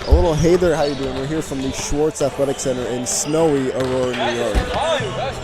A little hey there, how you doing? We're here from the Schwartz Athletic Center in snowy Aurora, New York.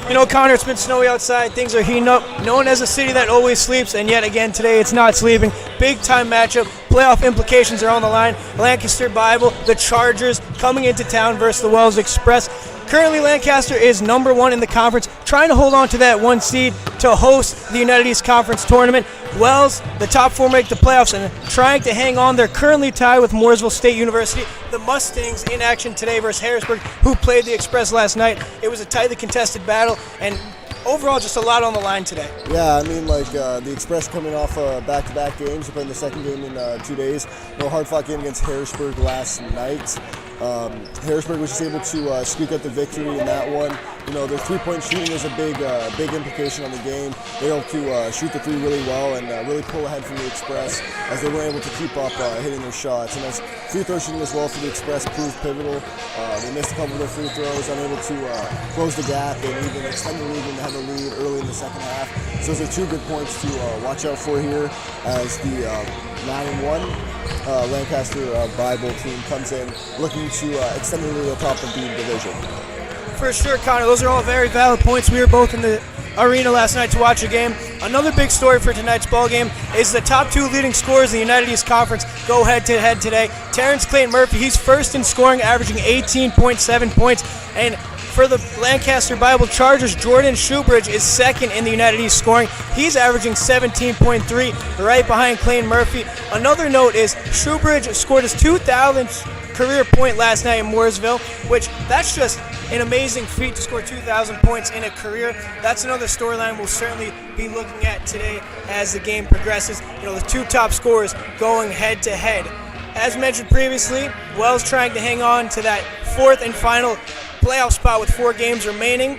You know, Connor, it's been snowy outside. Things are heating up. Known as a city that always sleeps, and yet again today it's not sleeping. Big time matchup. Playoff implications are on the line. Lancaster Bible, the Chargers coming into town versus the Wells Express. Currently, Lancaster is number one in the conference, trying to hold on to that one seed to host the United East Conference tournament. Wells, the top four, make the playoffs and trying to hang on. They're currently tied with Mooresville State University. The Mustangs in action today versus Harrisburg, who played the Express last night. It was a tightly contested battle, and overall just a lot on the line today. Yeah, I mean, the Express coming off back-to-back games. They're playing the second game in 2 days. No hard-fought game against Harrisburg last night. Harrisburg was just able to squeak out the victory in that one. You know, their three-point shooting is a big implication on the game. They were able to shoot the three really well and really pull ahead from the Express as they were able to keep up hitting their shots. And as free throw shooting as well for the Express proved pivotal. They missed a couple of their free throws, unable to close the gap and even extend the lead and have a lead early in the second half. So those are two good points to watch out for here as the 9-1 Lancaster Bible team comes in looking to extend the lead at the top of the division. For sure, Connor. Those are all very valid points. We were both in the arena last night to watch a game. Another big story for tonight's ball game is the top two leading scorers in the United East Conference go head-to-head today. Terrence Clayton Murphy, he's first in scoring, averaging 18.7 points. And for the Lancaster Bible Chargers, Jordan Shoebridge is second in the United East scoring. He's averaging 17.3, right behind Clayton Murphy. Another note is Shoebridge scored his 2,000th career point last night in Mooresville, which that's just an amazing feat to score 2,000 points in a career. That's another storyline we'll certainly be looking at today as the game progresses. You know, the two top scorers going head-to-head. As mentioned previously, Wells trying to hang on to that fourth and final playoff spot with 4 games remaining.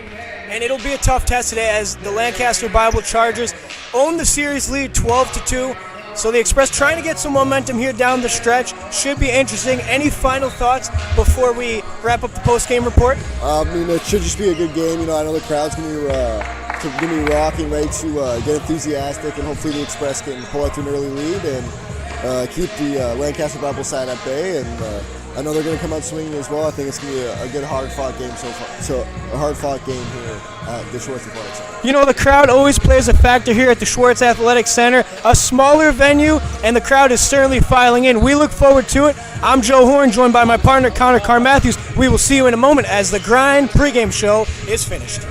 And it'll be a tough test today as the Lancaster Bible Chargers own the series lead 12-2. So the Express trying to get some momentum here down the stretch. Should be interesting. Any final thoughts before we wrap up the post-game report? I mean, it should just be a good game. You know, I know the crowd's going to be rocking, ready to get enthusiastic, and hopefully the Express can pull out to an early lead and keep the Lancaster Bible side at bay. And I know they're going to come out swinging as well. I think it's going to be a good hard-fought game so far. So a hard-fought game here at the Schwartz Athletic Center. You know, the crowd always plays a factor here at the Schwartz Athletic Center. A smaller venue, and the crowd is certainly filing in. We look forward to it. I'm Joe Horn, joined by my partner, Connor Carr-Matthews. We will see you in a moment as the Grind pregame show is finished.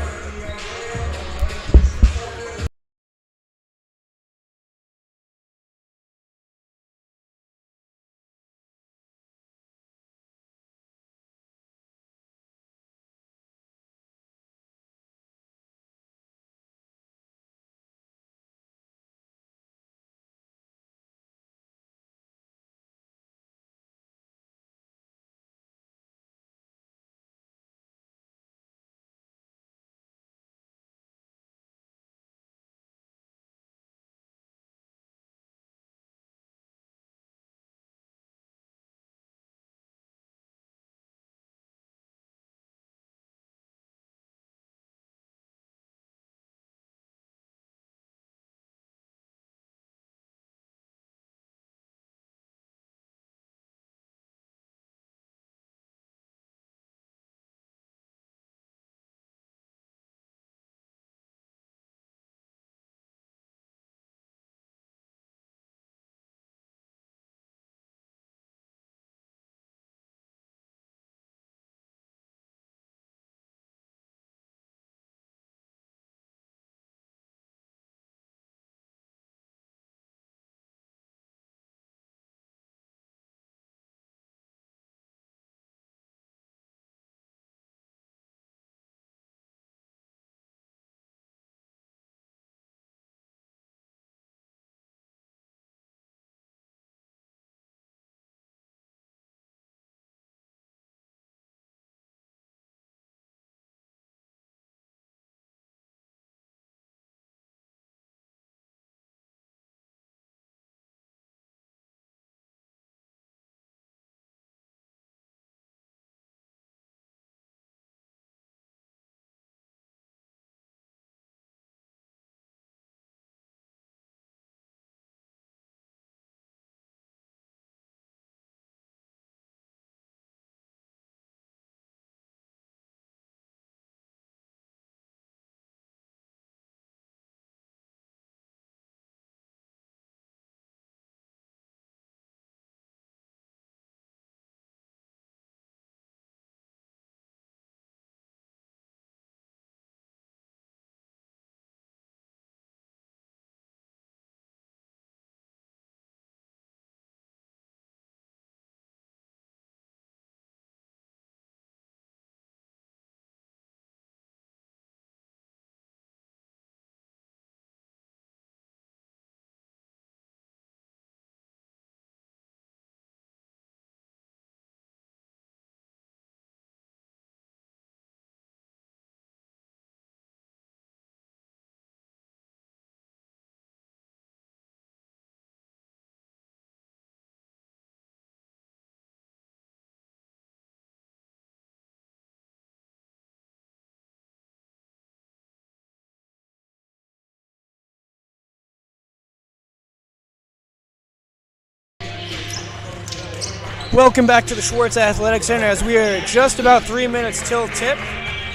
Welcome back to the Schwartz Athletic Center as we are just about 3 minutes till tip.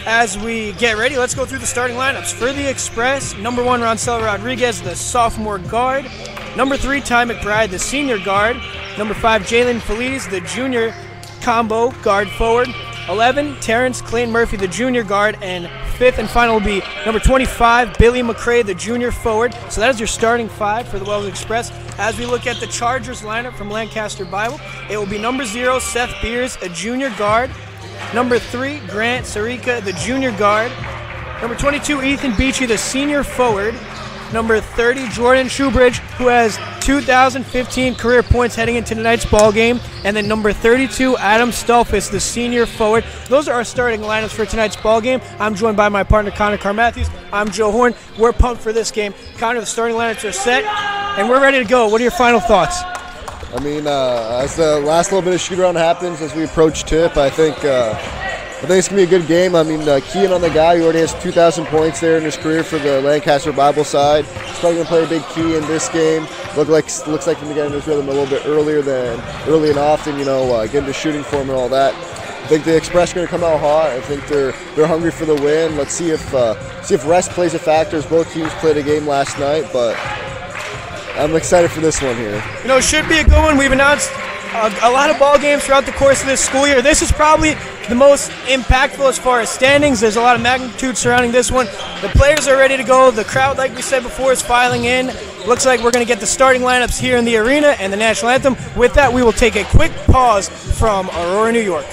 As we get ready, let's go through the starting lineups. For the Express, number 1, Roncel Rodriguez, the sophomore guard. Number 3, Ty McBride, the senior guard. Number 5, Jalen Feliz, the junior combo guard forward. 11, Terrence Clayton Murphy, the junior guard. And 5th and final will be number 25, Billy McCray, the junior forward. So that is your starting 5 for the Wells Express. As we look at the Chargers lineup from Lancaster Bible, it will be number 0, Seth Beers, a junior guard. Number 3, Grant Sarika, the junior guard. Number 22, Ethan Beachy, the senior forward. Number 30, Jordan Shoebridge, who has 2015 career points heading into tonight's ball game. And then number 32, Adam Stolfus, the senior forward. Those are our starting lineups for tonight's ball game. I'm joined by my partner, Connor Carmatthews. I'm Joe Horn. We're pumped for this game. Connor, the starting lineups are set, and we're ready to go. What are your final thoughts? I mean, as the last little bit of shoot-around happens, as we approach tip, I think it's going to be a good game. I mean, keying on the guy who already has 2,000 points there in his career for the Lancaster Bible side. He's probably going to play a big key in this game. Looks like him to get in his rhythm a little bit early and often, get into shooting form and all that. I think the Express are going to come out hot. I think they're hungry for the win. Let's see if rest plays a factor, as both teams played a game last night, but I'm excited for this one here. It should be a good one. We've announced a lot of ball games throughout the course of this school year. This is probably the most impactful as far as standings. There's a lot of magnitude surrounding this one. The players are ready to go. The crowd, like we said before, is filing in. Looks like we're going to get the starting lineups here in the arena and the national anthem. With that, we will take a quick pause from Aurora, New York.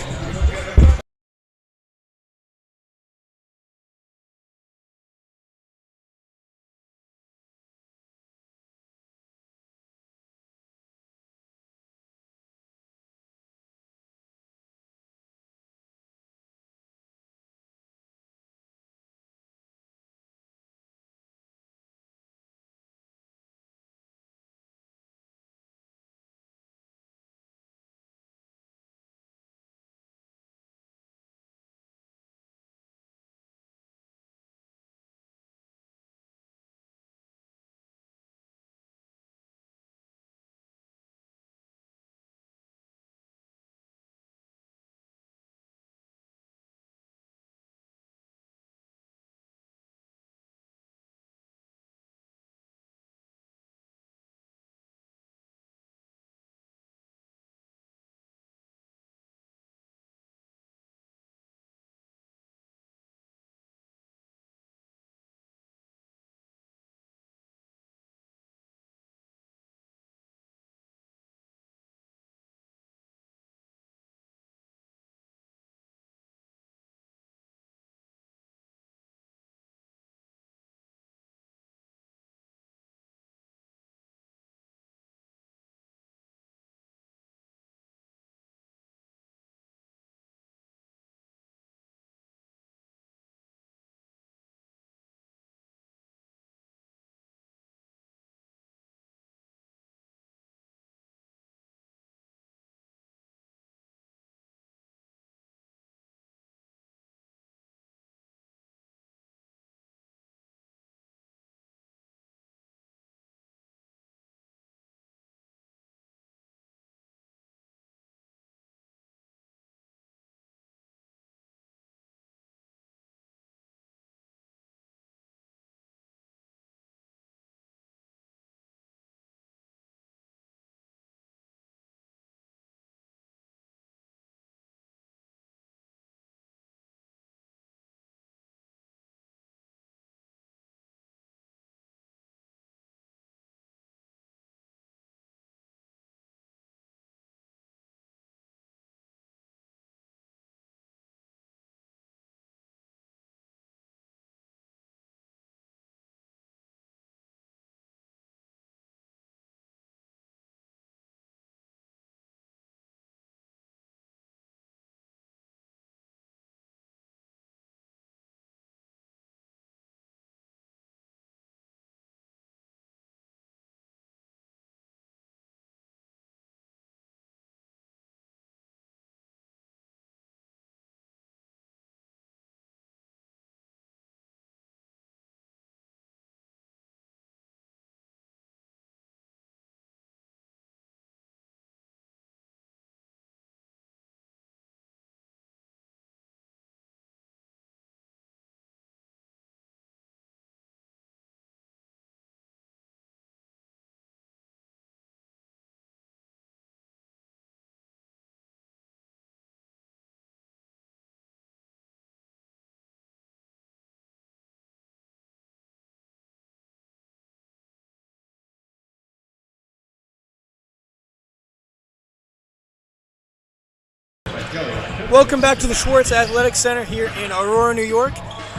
Welcome back to the Schwartz Athletic Center here in Aurora, New York.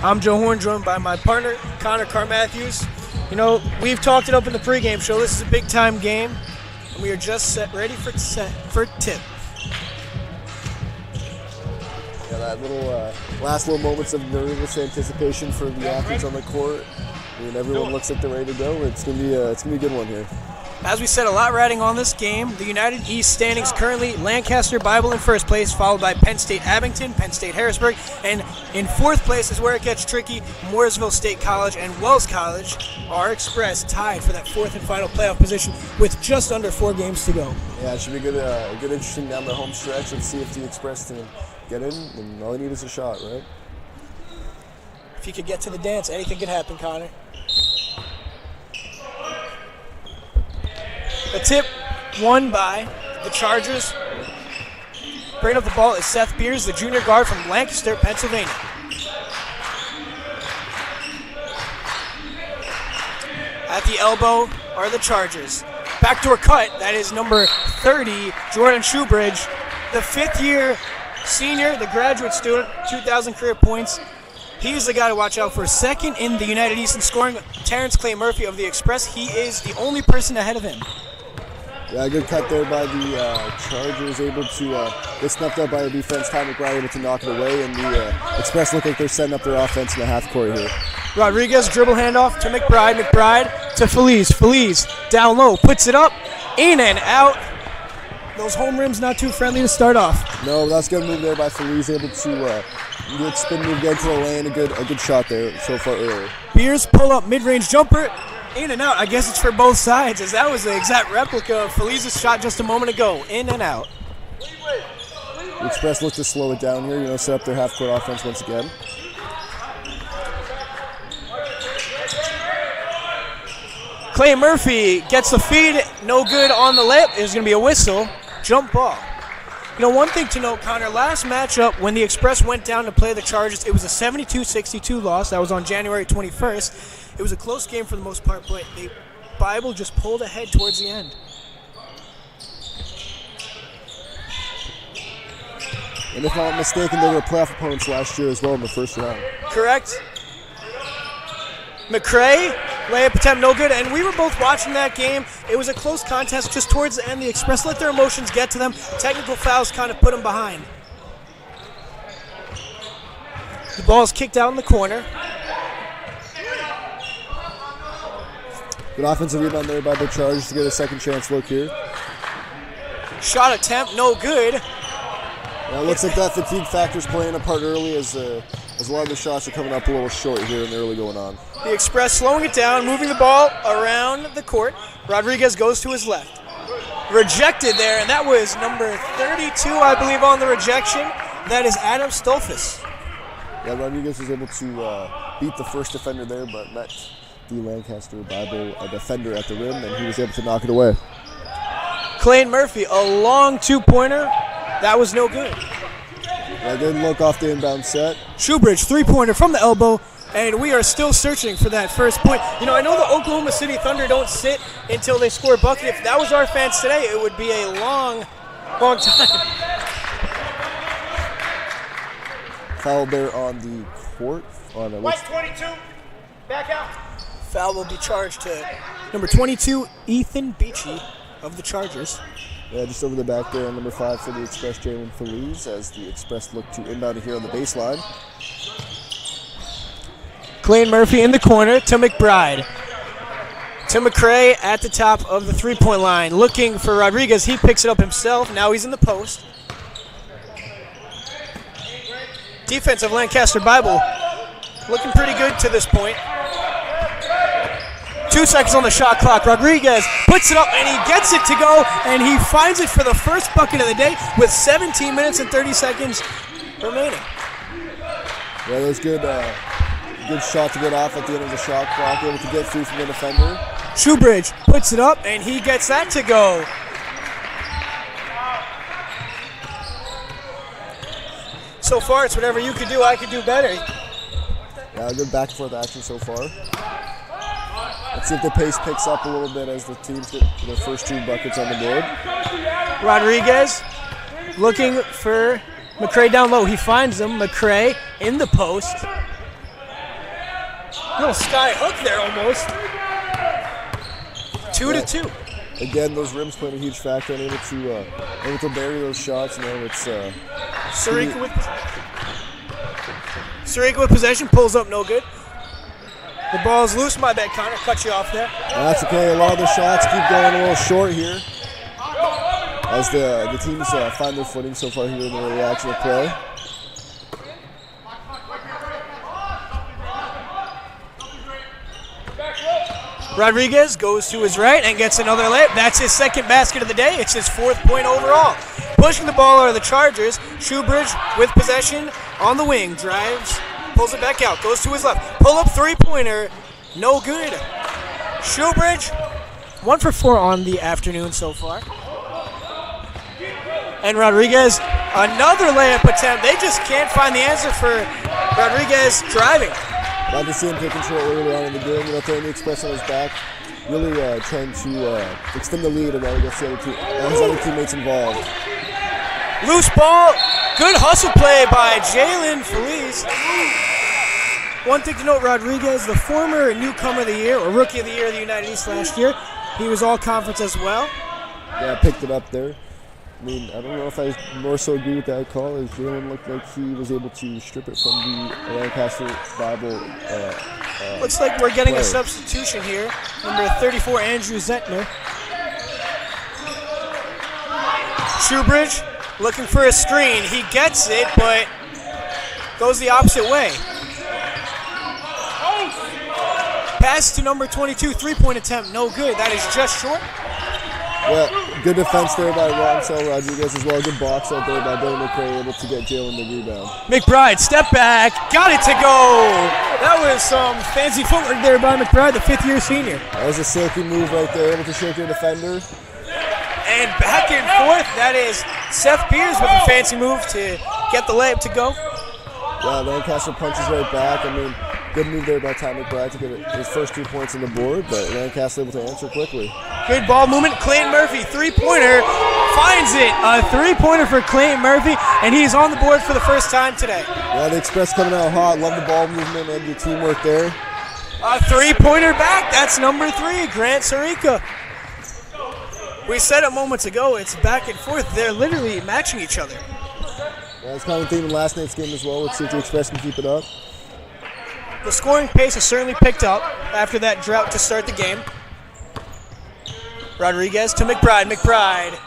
I'm Joe Horn, joined by my partner, Connor Carr-Matthews. You know, we've talked it up in the pregame show. This is a big-time game, and we are just ready for tip. Yeah, that little last little moments of nervous anticipation for the athletes on the court. I mean, everyone looks like they're ready to go. It's gonna be a good one here. As we said, a lot riding on this game. The United East standings currently: Lancaster Bible in first place, followed by Penn State Abington, Penn State Harrisburg, and in fourth place is where it gets tricky. Mooresville State College and Wells College are Express tied for that fourth and final playoff position with just under 4 games to go. Yeah, it should be good, interesting down the home stretch. Let's see if the Express can get in, and all you need is a shot, right? If you could get to the dance, anything could happen, Connor. A tip won by the Chargers. Bringing up the ball is Seth Beers, the junior guard from Lancaster, Pennsylvania. At the elbow are the Chargers. Backdoor cut, that is number 30, Jordan Shoebridge, the fifth-year senior, the graduate student, 2,000 career points. He's the guy to watch out for. Second in the United East in scoring, Terrence Clay Murphy of the Express. He is the only person ahead of him. Yeah, good cut there by the Chargers, able to get snuffed up by the defense. Ty McBride able to knock it away, and the Express look like they're setting up their offense in the half court here. Rodriguez dribble handoff to McBride. McBride to Feliz. Feliz down low, puts it up, in and out. Those home rims not too friendly to start off. No, that's a good move there by Feliz, able to good spin move, get to the lane, a good shot there so far earlier. Beers pull up mid-range jumper, in and out. I guess it's for both sides, as that was the exact replica of Feliz's shot just a moment ago. In and out. The Express look to slow it down here, set up their half-court offense once again. Clay Murphy gets the feed, no good on the lip. It's going to be a whistle. Jump ball. One thing to note, Connor, last matchup when the Express went down to play the Chargers, it was a 72-62 loss. That was on January 21st. It was a close game for the most part, but the Bible just pulled ahead towards the end. And if I'm not mistaken, they were playoff opponents last year as well in the first round. Correct. McCray, layup attempt, no good, and we were both watching that game. It was a close contest just towards the end. The Express let their emotions get to them. Technical fouls kind of put them behind. The ball is kicked out in the corner. Good offensive rebound there by the Chargers to get a second chance look here. Shot attempt, no good. Yeah, it looks like that fatigue factor's playing a part early as a lot of the shots are coming up a little short here in the early going on. The Express slowing it down, moving the ball around the court. Rodriguez goes to his left. Rejected there, and that was number 32, I believe, on the rejection. That is Adam Stolfus. Yeah, Rodriguez was able to beat the first defender there, but met the Lancaster Bible defender at the rim, and he was able to knock it away. Clay Murphy, a long two-pointer. That was no good. Yeah, good look off the inbound set. Shoebridge, three-pointer from the elbow, and we are still searching for that first point. I know the Oklahoma City Thunder don't sit until they score a bucket. If that was our fans today, it would be a long time. Foul there on the court. White 22, back out. Foul will be charged to number 22, Ethan Beachy of the Chargers. Yeah, just over the back there on number 5 for the Express, Jalen Feliz, as the Express look to inbound here on the baseline. Clay Murphy in the corner to McBride. To McCray at the top of the three-point line. Looking for Rodriguez. He picks it up himself. Now he's in the post. Defense of Lancaster Bible looking pretty good to this point. 2 seconds on the shot clock. Rodriguez puts it up, and he gets it to go, and he finds it for the first bucket of the day with 17 minutes and 30 seconds remaining. Yeah, that was good. Good shot to get off at the end of the shot clock. Able to get through from the defender. Shoebridge puts it up, and he gets that to go. So far, it's whatever you could do, I could do better. Yeah, good back and forth action so far. Let's see if the pace picks up a little bit as the teams get to their first 2 buckets on the board. Rodriguez looking for McCray down low. He finds him. McCray in the post. Little sky hook there almost. 2-2. Again, those rims playing a huge factor, and able to bury those shots. It's Sirika with possession, pulls up, no good. The ball's loose, my bad, Connor. Cut you off there. That's okay. A lot of the shots keep going a little short here, as the teams find their footing so far here in the early action of play. Rodriguez goes to his right and gets another layup. That's his second basket of the day. It's his 4th point overall. Pushing the ball are the Chargers. Shoebridge with possession on the wing. Drives, pulls it back out, goes to his left. Pull-up three-pointer, no good. Shoebridge, 1 for 4 on the afternoon so far. And Rodriguez, another layup attempt. They just can't find the answer for Rodriguez driving. Glad to see him take control early on in the game. Throwing the express on his back, really trying to extend the lead and gets his other teammates involved. Loose ball, good hustle play by Jalen Feliz. One thing to note, Rodriguez, the former newcomer of the year, or rookie of the year of the United East last year, he was all conference as well. Yeah, picked it up there. I mean, I don't know if I more so agree with that call, as Jalen looked like he was able to strip it from the Lancaster Bible. Looks like we're getting a substitution here. Number 34, Andrew Zentner. Shoebridge looking for a screen. He gets it, but goes the opposite way. Pass to number 22, 3-point attempt, no good. That is just short. Well, good defense there by Roncel Rodriguez as well. Good box out there by Billy McCray, able to get Jalen the rebound. McBride, step back, got it to go. That was some fancy footwork there by McBride, the 5th-year senior. That was a silky move right there, able to shake your defender. And back and forth, that is Seth Beers with a fancy move to get the layup to go. Yeah, Lancaster punches right back. I mean, good move there by Ty McBride to get his first 2 points on the board, but Lancaster able to answer quickly. Good ball movement. Clayton Murphy, 3-pointer, finds it. A 3-pointer for Clayton Murphy, and he's on the board for the first time today. Yeah, the Express coming out hot. Love the ball movement and the teamwork there. A 3-pointer back. That's number 3, Grant Sirika. We said it moments ago. It's back and forth. They're literally matching each other. Yeah, it's kind of theme in last night's game as well. Let's see if the Express can keep it up. The scoring pace has certainly picked up after that drought to start the game. Rodriguez to McBride. McBride,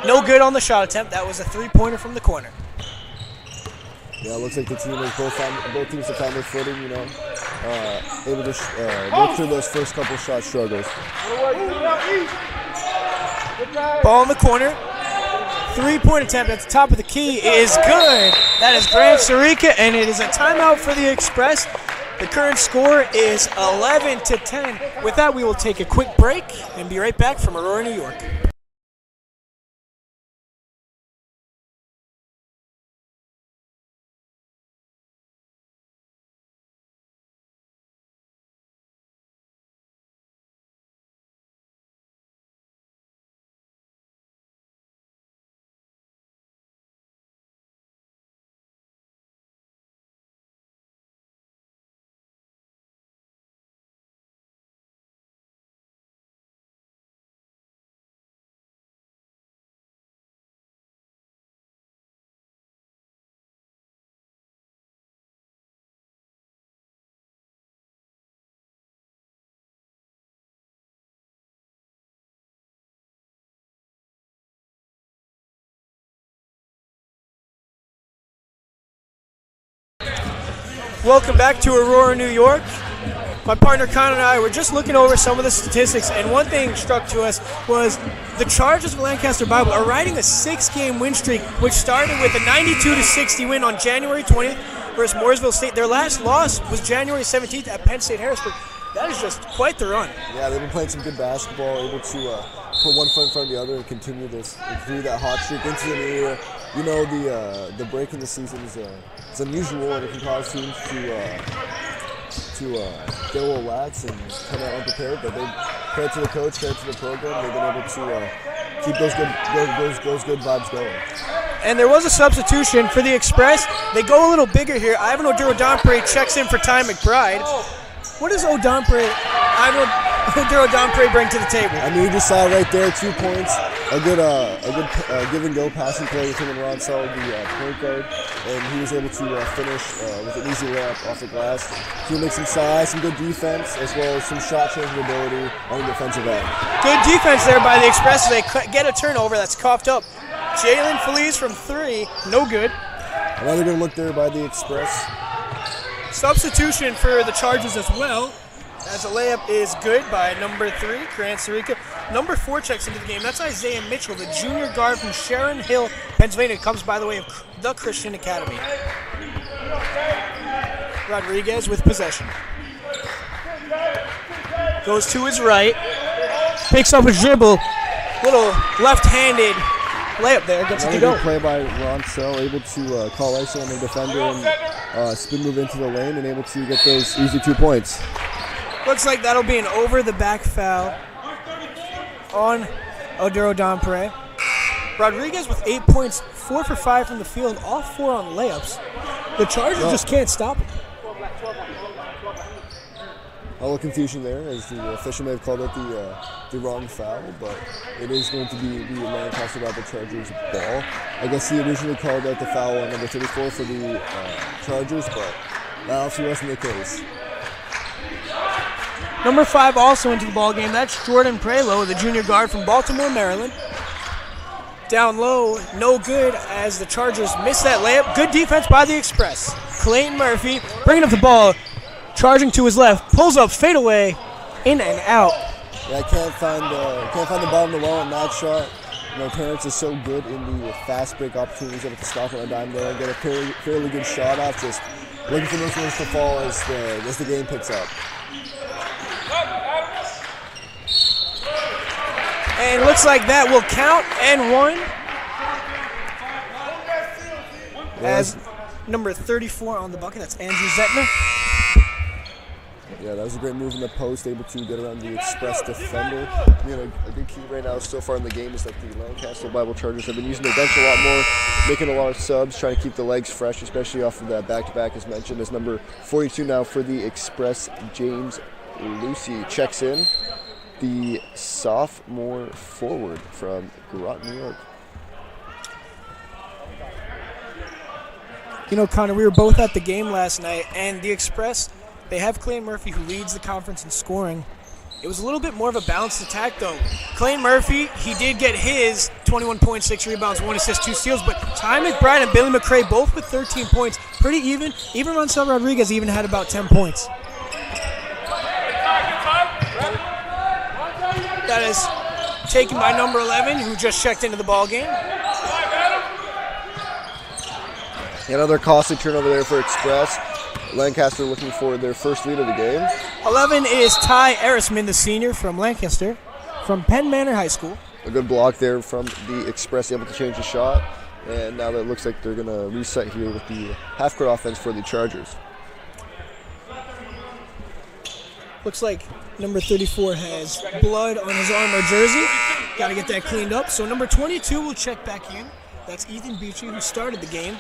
no good on the shot attempt. That was a 3-pointer from the corner. Yeah, it looks like the team has both teams have found their footing, able to work through those first couple shot struggles. Ball in the corner. 3-point attempt at the top of the key is good. That is Grant Sirika, and it is a timeout for the Express. The current score is 11-10. With that, we will take a quick break and be right back from Aurora, New York. Welcome back to Aurora, New York. My partner Con and I were just looking over some of the statistics, and one thing struck to us was the Chargers of Lancaster Bible are riding a 6-game win streak, which started with a 92-60 win on January 20th versus Mooresville State. Their last loss was January 17th at Penn State Harrisburg. That is just quite the run. Yeah, they've been playing some good basketball, able to put one foot in front of the other and continue that hot streak into the new year. The break in the season is unusual, and it can cause teams to get a little lax and come out unprepared. But credit to the coach, credit to the program, they've been able to keep those good vibes going. And there was a substitution for the Express. They go a little bigger here. Ivan Oduro-Dompre checks in for Ty McBride. What does Ivan Oduro-Dompre bring to the table? I mean, you just saw right there, 2 points. A good give-and-go passing play with him and Ron Sell, the point guard. And he was able to finish with an easy layup off the glass. He makes some size, some good defense, as well as some shot changing ability on the defensive end. Good defense there by the Express. They get a turnover that's coughed up. Jalen Feliz from 3, no good. Another good look there by the Express. Substitution for the Chargers as well, as a layup is good by number 3, Grant Sirica. Number 4 checks into the game. That's Isaiah Mitchell, the junior guard from Sharon Hill, Pennsylvania. Comes by the way of the Christian Academy. Rodriguez with possession. Goes to his right. Picks up a dribble. Little left-handed layup there. Gets it to go. Good play by Ron Sell, able to call ISO on the defender and spin move into the lane and able to get those easy 2 points. Looks like that'll be an over-the-back foul on Oduro-Dompre. Rodriguez with 8 points, 4 for 5 from the field, all 4 on layups. The Chargers just can't stop him. A little confusion there, as the official may have called it the wrong foul, but it is going to be the Lancaster Bible Chargers ball. I guess he originally called out the foul on number 34 for the Chargers, but that obviously wasn't the case. Number 5 also into the ball game. That's Jordan Prelo, the junior guard from Baltimore, Maryland. Down low, no good as the Chargers miss that layup. Good defense by the Express. Clayton Murphy bringing up the ball, charging to his left, pulls up, fade away, in and out. Yeah, I can't find the bottom of the wall on that shot. You know, Terrence is so good in the fast break opportunities, able to stop on a dime there and get a fairly good shot off. Just looking for those ones to fall as the game picks up. And looks like that will count and 1. As number 34 on the bucket, that's Andrew Zettner. Yeah, that was a great move in the post, able to get around the Express defender. You know, a good key right now so far in the game is that the Lancaster Bible Chargers have been using their bench a lot more, making a lot of subs, trying to keep the legs fresh, especially off of that back-to-back as mentioned. As number 42 now for the Express, James Lucy checks in. The sophomore forward from Groton, New York. You know, Connor, we were both at the game last night, and the Express, they have Clayton Murphy, who leads the conference in scoring. It was a little bit more of a balanced attack, though. Clayton Murphy, he did get his 21 points, 6 rebounds, 1 assist, 2 steals, but Ty McBride and Billy McCray both with 13 points. Pretty even. Even Ronsel Rodriguez even had about 10 points. That is taken by number 11, who just checked into the ball game. Another costly turnover there for Express. Lancaster looking for their first lead of the game. 11 is Ty Erisman, the senior from Lancaster, from Penn Manor High School. A good block there from the Express, able to change the shot. And now that it looks like they're going to reset here with the half-court offense for the Chargers. Looks like number 34 has blood on his arm or jersey. Got to get that cleaned up. So number 22 will check back in. That's Ethan Beachy, who started the game.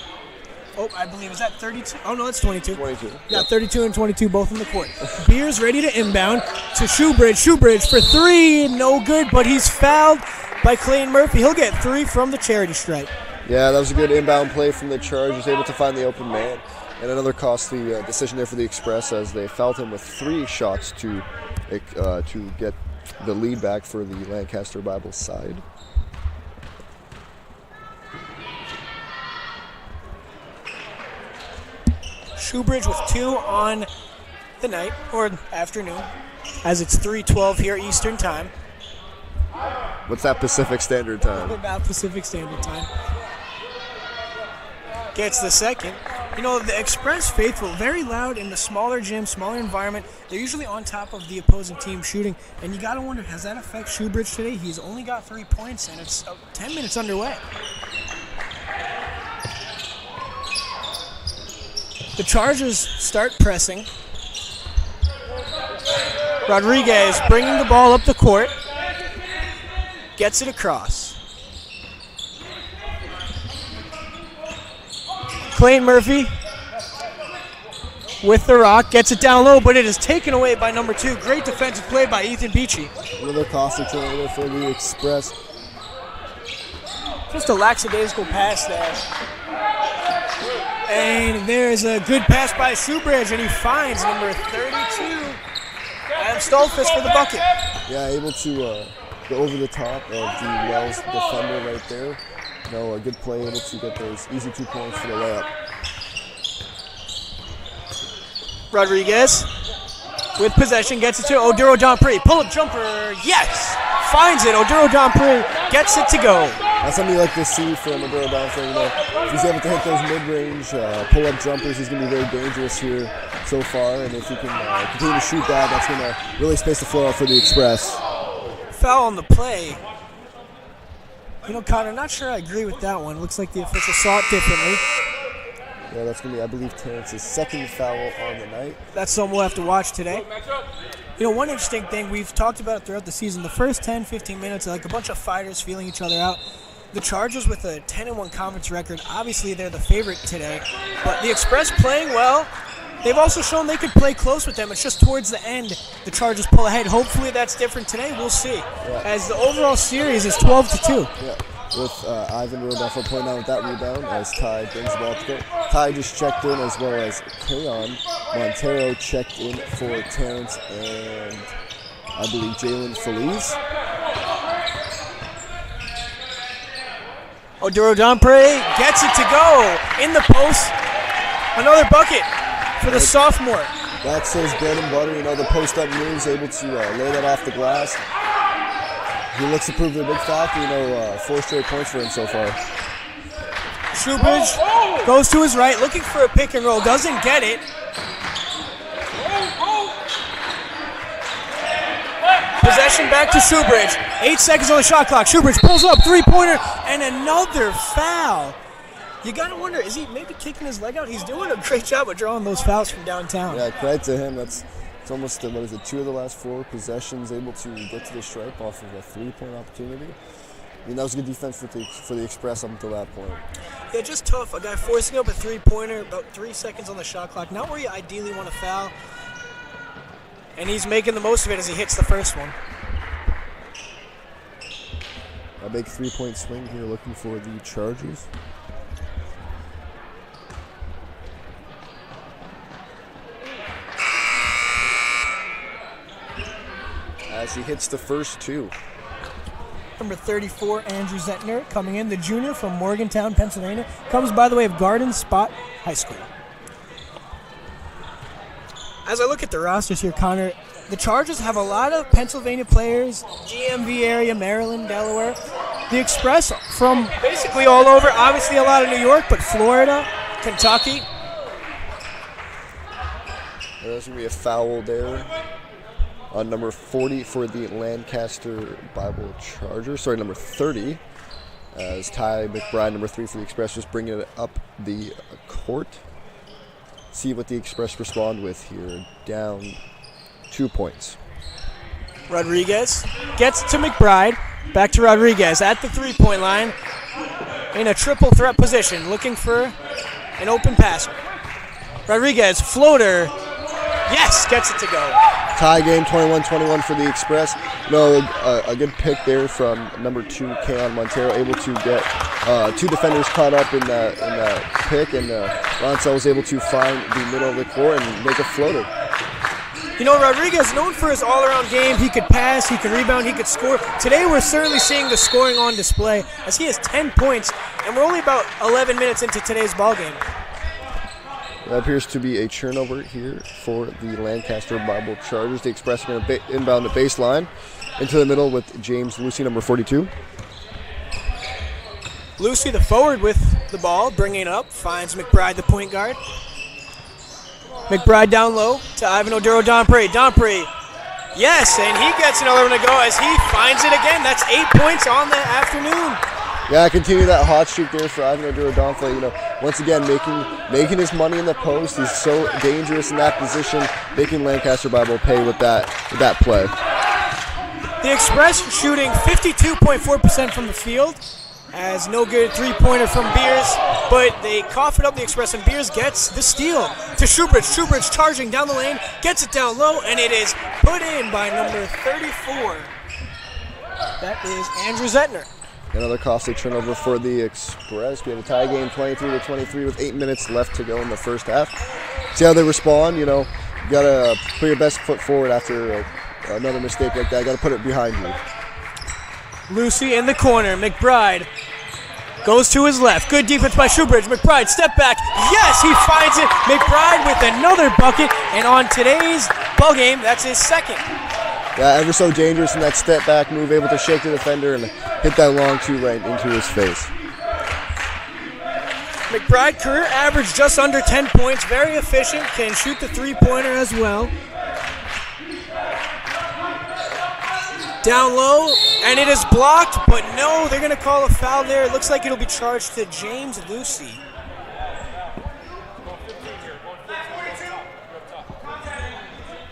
Oh, I believe, is that 32? Oh, no, that's 22. 22. Yeah, 32 and 22 both in the court. Beers ready to inbound to Shoebridge. Shoebridge for 3, no good, but he's fouled by Clayton Murphy. He'll get 3 from the charity stripe. Yeah, that was a good inbound play from the Chargers, able to find the open man. And another costly decision there for the Express as they fouled him with 3 shots to get the lead back for the Lancaster Bible side. Shoebridge with 2 on the night, or afternoon, as it's 3:12 here Eastern Time. What's that Pacific Standard Time? About Pacific Standard Time. Gets the second. You know, the Express faithful, very loud in the smaller gym, smaller environment. They're usually on top of the opposing team shooting. And you got to wonder, has that affected Shoebridge today? He's only got 3 points, and it's 10 minutes underway. The Chargers start pressing. Rodriguez bringing the ball up the court. Gets it across. Clayton Murphy with the rock, gets it down low, but it is taken away by number 2. Great defensive play by Ethan Beachy. Another costly turnover for the Express. Just a lackadaisical pass there. And there's a good pass by Shoebridge, and he finds number 32, Adam Stolfus, for the bucket. Yeah, able to go over the top of the Wells defender right there. A good play, able to get those easy 2 points for the layup. Rodriguez with possession, gets it to Oduro Dompré. Pull-up jumper, yes! Finds it, Oduro Dompré gets it to go. That's something you like to see from Oduro Dompré. If he's able to hit those mid-range pull-up jumpers, he's going to be very dangerous here so far. And if he can continue to shoot that, that's going to really space the floor out for the Express. Foul on the play. Connor, not sure I agree with that one. Looks like the official saw it differently. Yeah, that's going to be, I believe, Terrence's second foul on the night. That's something we'll have to watch today. One interesting thing, we've talked about it throughout the season, the first 10, 15 minutes, like a bunch of fighters feeling each other out. The Chargers with a 10-1 conference record, obviously they're the favorite today. But the Express playing well. They've also shown they could play close with them. It's just towards the end the Chargers pull ahead. Hopefully that's different today. We'll see. Yeah. As the overall series is 12-2. Yeah. With Ivan Rodolfo pointing out with that rebound as Ty brings the ball to go. Ty just checked in, as well as Keon Montero checked in for Terrence and I believe Jalen Feliz. Oduro Dompré gets it to go in the post. Another bucket for the sophomore. That's his bread and butter. The post-up moves, able to lay that off the glass. He looks to prove the big factor. 4 straight points for him so far. Shoebridge goes to his right, looking for a pick and roll, doesn't get it. Possession back to Shoebridge. 8 seconds on the shot clock. Shoebridge pulls up, 3-pointer, and another foul. You got to wonder, is he maybe kicking his leg out? He's doing a great job of drawing those fouls from downtown. Yeah, credit to him. It's almost, 2 of the last 4 possessions, able to get to the stripe off of a 3-point opportunity. That was good defense for the Express up until that point. Yeah, just tough. A guy forcing up a 3-pointer, about 3 seconds on the shot clock. Not where you ideally want to foul. And he's making the most of it as he hits the first one. A big 3-point swing here looking for the Chargers. As he hits the first 2. Number 34, Andrew Zentner, coming in, the junior from Morgantown, Pennsylvania. Comes, by the way, of Garden Spot High School. As I look at the rosters here, Connor, the Chargers have a lot of Pennsylvania players, GMV area, Maryland, Delaware. The Express from basically all over, obviously a lot of New York, but Florida, Kentucky. There's going to be a foul there on number 40 for the Lancaster Bible Chargers. Sorry, number 30. As Ty McBride, number 3 for the Express, just bringing it up the court. See what the Express respond with here. Down 2 points. Rodriguez gets to McBride. Back to Rodriguez at the 3-point line in a triple threat position, looking for an open pass. Rodriguez, floater. Yes, gets it to go. Tie game, 21-21 for the Express. A good pick there from number 2, Keon Montero, able to get 2 defenders caught up in that pick, and Roncel was able to find the middle of the court and make a floater. Rodriguez, known for his all-around game. He could pass, he could rebound, he could score. Today we're certainly seeing the scoring on display as he has 10 points, and we're only about 11 minutes into today's ballgame. That appears to be a turnover here for the Lancaster Bible Chargers. The Express are going to inbound the baseline into the middle with James Lucy, number 42. Lucy, the forward, with the ball, bringing it up, finds McBride, the point guard. McBride down low to Ivan Oduro Dompré. Dompré, yes, and he gets another one to go as he finds it again. That's 8 points on the afternoon. Yeah, continue that hot streak there for Ivan Oduro Dompré. Once again, making his money in the post. He's so dangerous in that position, making Lancaster Bible pay with that play. The Express shooting 52.4% from the field. as no good three-pointer from Beers, but they cough it up the Express, and Beers gets the steal to Shoebridge. Shoebridge charging down the lane, gets it down low, and it is put in by number 34. That is Andrew Zettner. Another costly turnover for the Express. We have a tie game, 23-23, with 8 minutes left to go in the first half. See how they respond. You know, you gotta put your best foot forward after another mistake like that. You gotta put it behind you. Lucy in the corner. McBride goes to his left. Good defense by Shoebridge. McBride, step back. Yes, he finds it. McBride with another bucket. And on today's ball game, that's his second. Yeah, ever so dangerous in that step back move, able to shake the defender and hit that long two right into his face. McBride, career average just under 10 points. Very efficient. Can shoot the three-pointer as well. Down low, and it is blocked, but no, they're going to call a foul there. It looks like it'll be charged to James Lucy.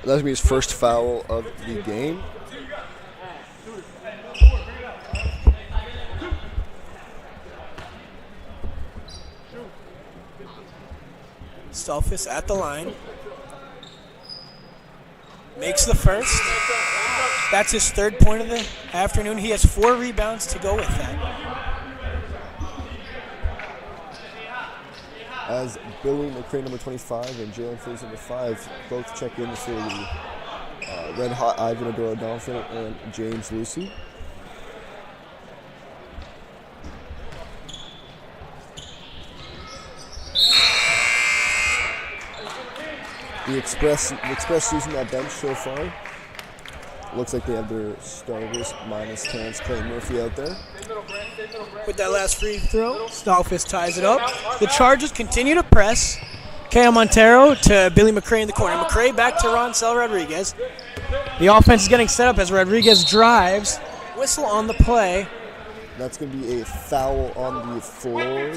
That's going to be his first foul of the game. Stolfus at the line. Makes the first. That's his third point of the afternoon. He has 4 rebounds to go with that. As Billy McCray, number 25, and Jalen Flees, number 5, both check in for the Red Hot Ivan Adora Dolphin and James Lucy. The Express using that bench so far. Looks like they have their starters minus Terrence Clayton Murphy out there. With that last free throw, Stolfus ties it up. The Chargers continue to press. Kale Montero to Billy McCray in the corner. McCray back to Roncel Rodriguez. The offense is getting set up as Rodriguez drives. Whistle on the play. That's going to be a foul on the floor.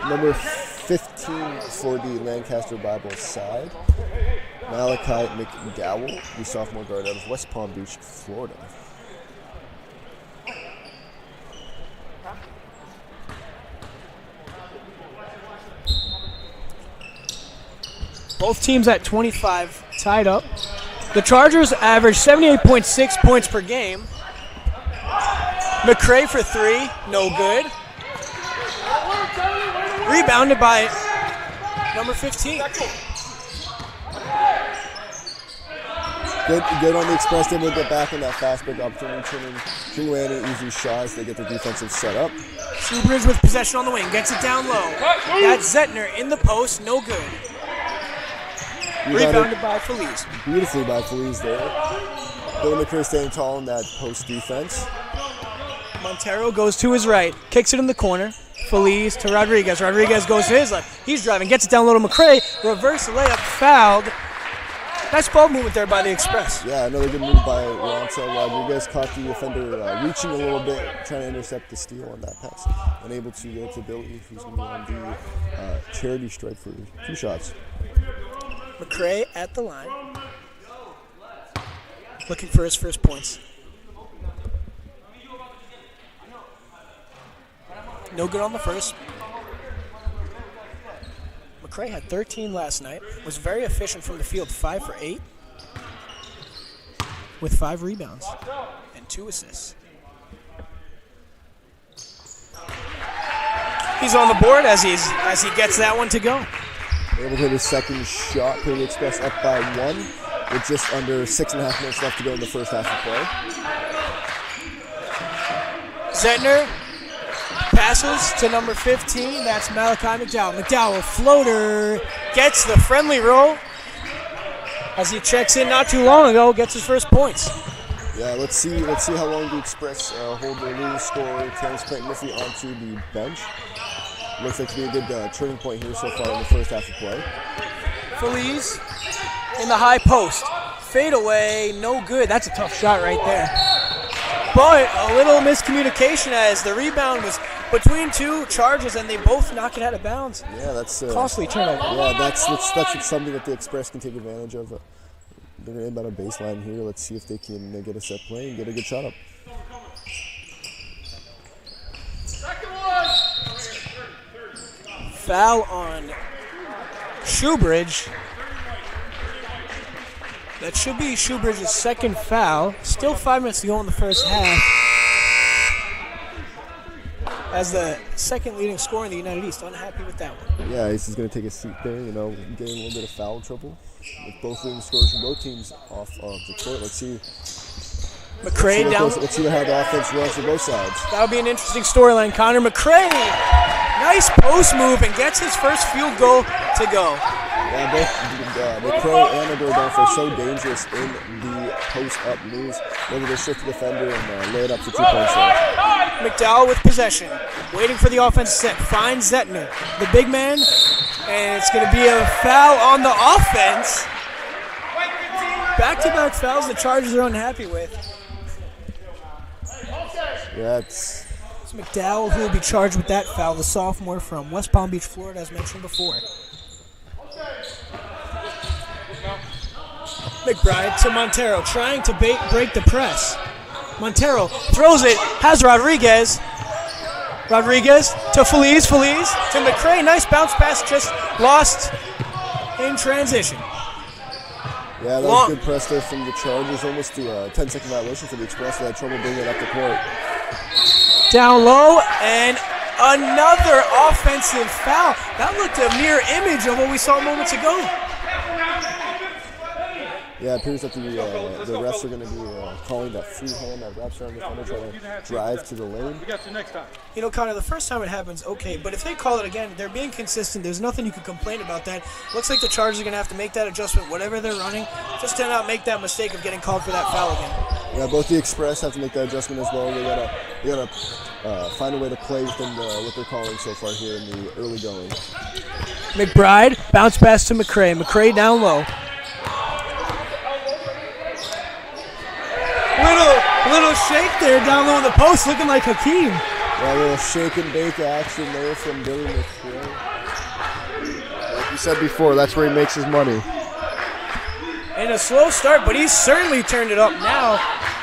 Number 15 for the Lancaster Bible side. Malachi McDowell, the sophomore guard out of West Palm Beach, Florida. Both teams at 25 tied up. The Chargers average 78.6 points per game. McCray for 3, no good. Rebounded by number 15. Good on the Express. They will get back on that fast break opportunity, turning away any easy shots. They get their defensive set up. Shoebridge with possession on the wing, gets it down low. That's Zettner in the post, no good. Rebounded by Feliz. Beautifully by Feliz there. Billy McCray staying tall in that post defense. Montero goes to his right, kicks it in the corner. Feliz to Rodriguez. Rodriguez goes to his left. He's driving, gets it down low to McCray. Reverse layup, fouled. Nice ball movement there by the Express. Yeah, another good move by Roncel Rodriguez. Caught the defender reaching a little bit, trying to intercept the steal on that pass. Unable to go to Billy, who's going to be on the charity strike for 2 shots. McCray at the line. Looking for his first points. No good on the first. McCray had 13 last night. Was very efficient from the field, 5 for 8. With 5 rebounds and 2 assists. He's on the board as he gets that one to go. Able to hit his second shot, putting the Express up by 1 with just under 6.5 minutes left to go in the first half of play. Zettner passes to number 15. That's Malachi McDowell. McDowell, floater, gets the friendly roll as he checks in not too long ago, gets his first points. Yeah, let's see how long the Express hold their leading scorer, Terrence Clayton Murphy, onto the bench. Looks like to be a good turning point here so far in the first half of play. Feliz in the high post. Fade away, no good. That's a tough shot right there. But a little miscommunication as the rebound was between 2 Chargers and they both knock it out of bounds. Yeah, that's costly turnover. Yeah, that's something that the Express can take advantage of. They're in about a baseline here. Let's see if they can get a set play and get a good shot up. Foul on Shoebridge. That should be Shoebridge's second foul. Still 5 minutes to go in the first half. As the second leading scorer in the United East, unhappy with that one. Yeah, he's going to take a seat there, getting a little bit of foul trouble with both leading scorers from both teams off of the court. Let's see. McCray down. Let's see how the offense runs for both sides. That'll be an interesting storyline. Connor McCray, nice post move and gets his first field goal to go. Yeah, both McCray and Adorolfo are so dangerous in the post-up moves. Maybe they shift the defender and lay it up for 2 points there. McDowell with possession, waiting for the offense to set. Finds Zetner, the big man, and it's going to be a foul on the offense. Back-to-back fouls the Chargers are unhappy with. Yeah, it's McDowell who will be charged with that foul, the sophomore from West Palm Beach, Florida, as mentioned before. McBride to Montero, trying to break the press. Montero throws it, has Rodriguez. Rodriguez to Feliz to McCray. Nice bounce pass, just lost in transition. Yeah, that was good press there from the Chargers. Almost to a 10-second violation for the Express. They had trouble bringing it up the court. Down low, and another offensive foul. That looked a mirror image of what we saw moments ago. Yeah, it appears that the refs are going to be calling that free hand that wraps around the defender trying to drive to the lane. Connor, the first time it happens, okay, but if they call it again, they're being consistent. There's nothing you can complain about that. Looks like the Chargers are going to have to make that adjustment, whatever they're running, just to not make that mistake of getting called for that foul again. Yeah, both the Express have to make that adjustment as well. They gotta find a way to play within what they're calling so far here in the early going. McBride, bounce pass to McCray. McCray down low. Little shake there down low in the post, looking like Hakeem. Yeah, a little shake and bake action there from Billy McCray. Like you said before, that's where he makes his money. And a slow start, but he's certainly turned it up now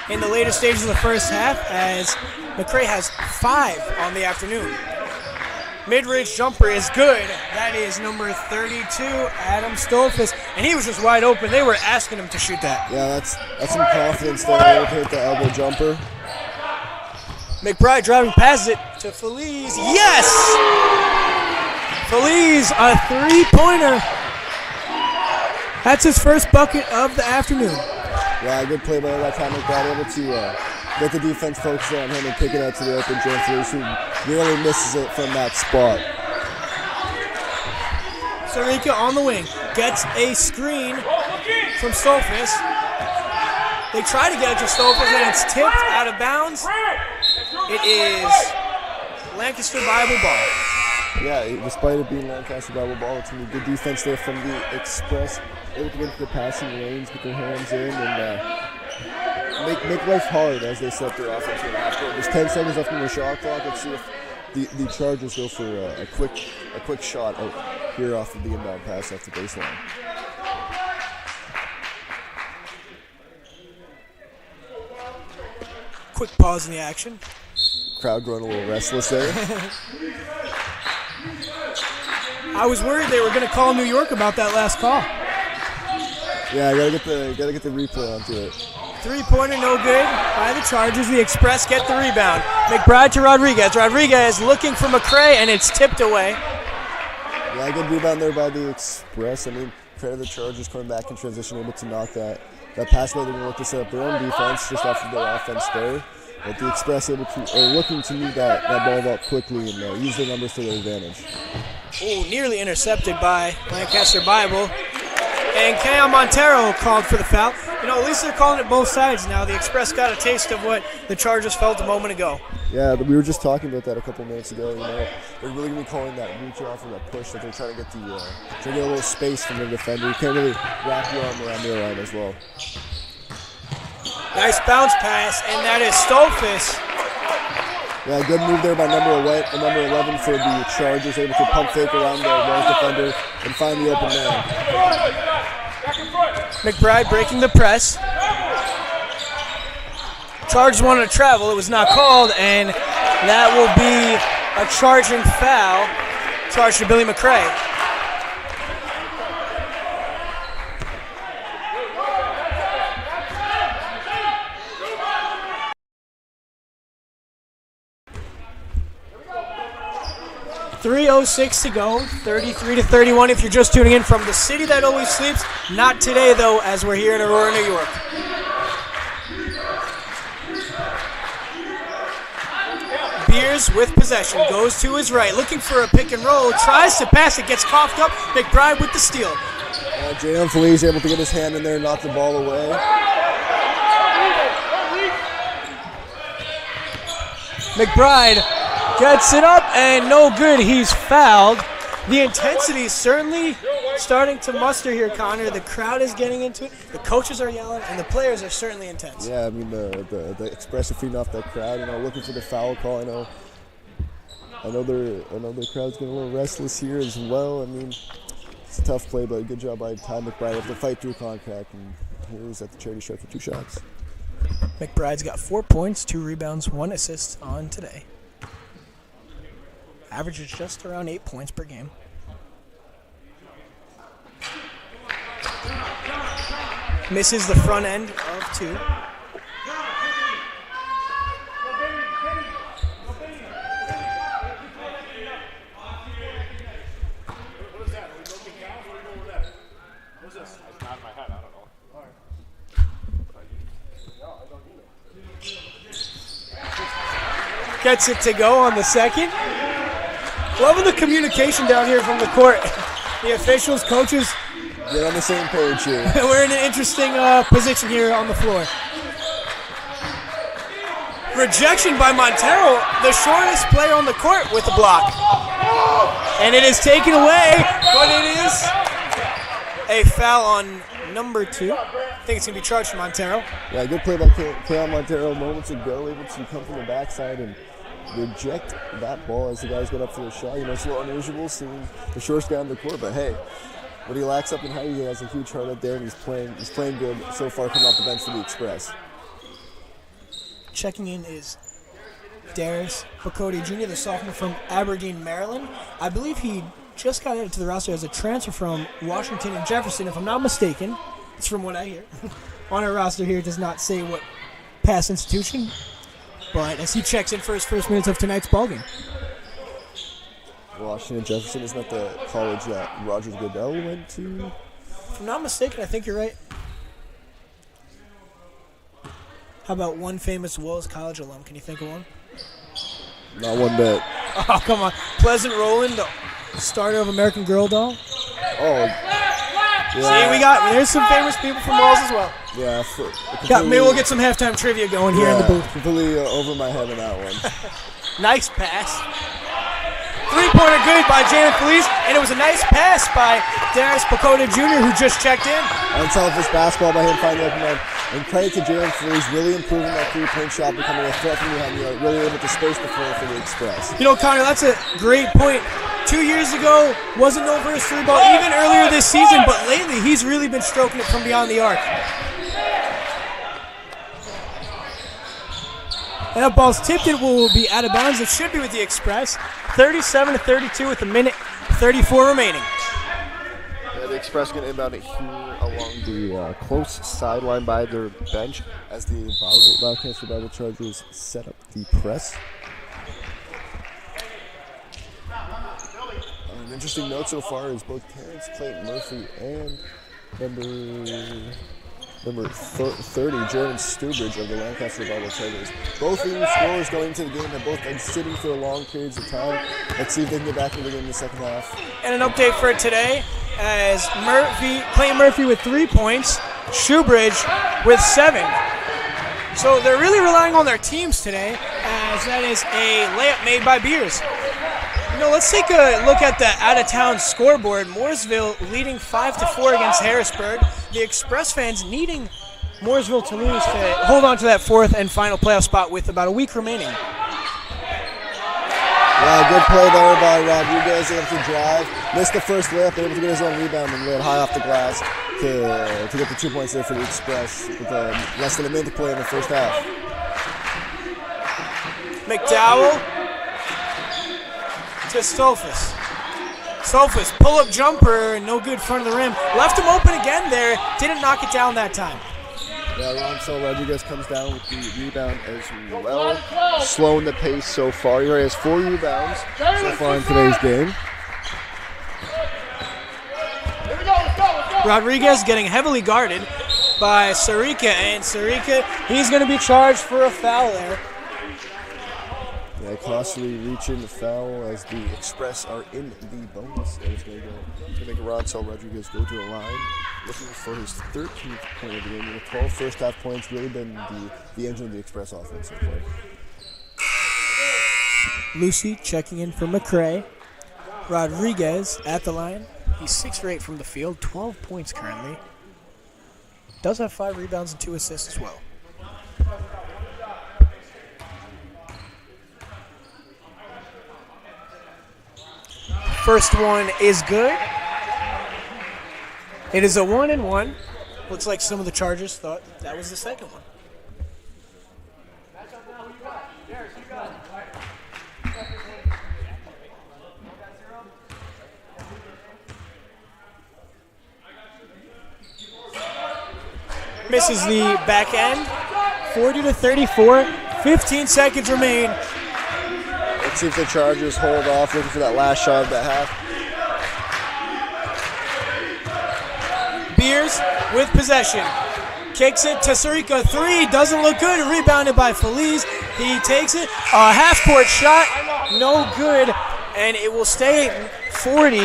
in the later stages of the first half as McCray has 5 on the afternoon. Mid-range jumper is good. That is number 32, Adam Stolfus. And he was just wide open. They were asking him to shoot that. Yeah, that's some confidence there able to hit the elbow jumper. McBride driving past it to Feliz. Yes! Feliz, a 3-pointer. That's his first bucket of the afternoon. Yeah, good play by that time. McBride able to get the defense focused on him and kick it out to the open Jan Feliz, who really misses it from that spot. Sarika on the wing, gets a screen from Stolfus. They try to get it to Stolfus, and it's tipped out of bounds. It is Lancaster Bible ball. Yeah, despite it being Lancaster Bible ball, it's going to be good defense there from the Express. Able to get into the passing lanes, get their hands in, and make life hard as they set their offense in half court. There's 10 seconds left in the shot clock. Let's see if the Chargers go for a quick shot out here off of the inbound pass off the baseline. Quick pause in the action. Crowd growing a little restless there. I was worried they were going to call New York about that last call. Yeah, gotta get the replay onto it. 3-pointer, no good by the Chargers. The Express get the rebound. McBride to Rodriguez. Rodriguez looking for McCray, and it's tipped away. Yeah, good rebound there by the Express. I mean, credit the Chargers coming back in transition, able to knock that pass away. They're going to look to set up their own defense just off of their offense there. But the Express looking to move that ball up quickly and use their numbers to their advantage. Oh, nearly intercepted by Lancaster Bible. And Keon Montero called for the foul. At least they're calling it both sides now. The Express got a taste of what the Chargers felt a moment ago. Yeah, we were just talking about that a couple minutes ago. They're really going to be calling that reach off and that push that they're trying to get a little space from the defender. You can't really wrap your arm around their line as well. Nice bounce pass, and that is Stolfus. Yeah, good move there by number 11 for the Chargers, able to pump fake around the Rams defender and find the open man. McBride breaking the press. Chargers wanted to travel. It was not called, and that will be a charging foul Charge to Billy McCray. .306 to go, 33-31 if you're just tuning in from the city that always sleeps. Not today, though, as we're here in Aurora, New York. Beers with possession, goes to his right, looking for a pick and roll, tries to pass it, gets coughed up. McBride with the steal. Jalen Feliz able to get his hand in there and knock the ball away. McBride gets it up and no good. He's fouled. The intensity is certainly starting to muster here, Connor. The crowd is getting into it. The coaches are yelling, and the players are certainly intense. Yeah, I mean the expressive feeding off that crowd. Looking for the foul call. I know the crowd's getting a little restless here as well. I mean, it's a tough play, but good job by Ty McBride. Have to fight through contact, and he's at the charity stripe for 2 shots. McBride's got 4 points, 2 rebounds, 1 assist on today. Averages just around 8 points per game. Misses the front end of 2. Gets it to go on the second. Loving the communication down here from the court. The officials, coaches. Get on the same page here. We're in an interesting position here on the floor. Rejection by Montero, the shortest player on the court with the block. And it is taken away, but it is a foul on number 2. I think it's going to be charged to Montero. Yeah, good play by Keon Montero moments ago, able to come from the backside and reject that ball as the guys got up for the shot. It's a little unusual seeing the shortest guy on the court, but hey, what he lacks up in height, he has a huge heart up there, and he's playing good so far coming off the bench for the Express. Checking in is Darius Bacote Jr., the sophomore from Aberdeen, Maryland. I believe he just got added to the roster as a transfer from Washington and Jefferson, if I'm not mistaken. It's from what I hear. On our roster here, it does not say what past institution, but as he checks in for his first minutes of tonight's ballgame. Washington Jefferson, isn't that the college that Roger Goodell went to? If I'm not mistaken, I think you're right. How about one famous Willis College alum? Can you think of one? Not one bit. Oh, come on. Pleasant Rowland, the starter of American Girl doll. Oh, yeah. See, there's some famous people from Wells as well. Yeah. Maybe we'll get some halftime trivia going here in the booth. Completely over my head on that one. Nice pass. Three-pointer good by Jalen Feliz, and it was a nice pass by Darius Bacote Jr., who just checked in. Unselfish basketball by him finding the open man. And credit to Jalen Feliz, really improving that three-point shot, becoming a threat from behind the arc, really able to space the floor for the Express. Connor, that's a great point. 2 years ago, wasn't known for his three ball, even earlier this season, but lately he's really been stroking it from beyond the arc. And that ball's tipped. It will be out of bounds. It should be with the Express. 37-32 with a minute 34 remaining. Yeah, the Express going to inbound it here along the close sideline by their bench as the Lancaster Bible Chargers set up the press. An interesting note so far is both Terrence Clayton Murphy and number 30, Jordan Stubridge of the Lancaster Bible Chargers. Both leading scorers going into the game have both been sitting for long periods of time. Let's see if they can get back into the game in the second half. And an update for today as Clayton Murphy with 3 points, Stubridge with 7. So they're really relying on their teams today, as that is a layup made by Beers. Let's take a look at the out-of-town scoreboard. Mooresville leading 5-4 against Harrisburg. The Express fans needing Mooresville to lose to hold on to that fourth and final playoff spot with about a week remaining. Yeah, good play there by Rodriguez, able to drive. Missed the first layup, able to get his own rebound and lay it high off the glass to get the 2 points there for the Express with less than a minute to play in the first half. McDowell to Stolfus. Sophus, pull-up jumper, no good front of the rim. Left him open again there, didn't knock it down that time. Yeah, Roncel Rodriguez comes down with the rebound as well. Slowing the pace so far. He already has 4 rebounds so far in today's game. Rodriguez getting heavily guarded by Sarika, and Sarika, he's going to be charged for a foul there. Yeah, costly reaching the foul as the Express are in the bonus. And it's going to make Roncel Rodriguez go to the line, looking for his 13th point of the game. The 12 first half points really been the engine of the Express offense so far. Lucy checking in for McCray. Rodriguez at the line. He's 6 for 8 from the field, 12 points currently. Does have 5 rebounds and 2 assists as well. First one is good. It is a 1-and-1. Looks like some of the Chargers thought that was the second one. Misses the back end. 40-34. 15 seconds remain. Let's see if the Chargers hold off, looking for that last shot of the half. Beers with possession. Kicks it to Sarika. 3 doesn't look good. Rebounded by Feliz. He takes it. A half-court shot. No good. And it will stay 40.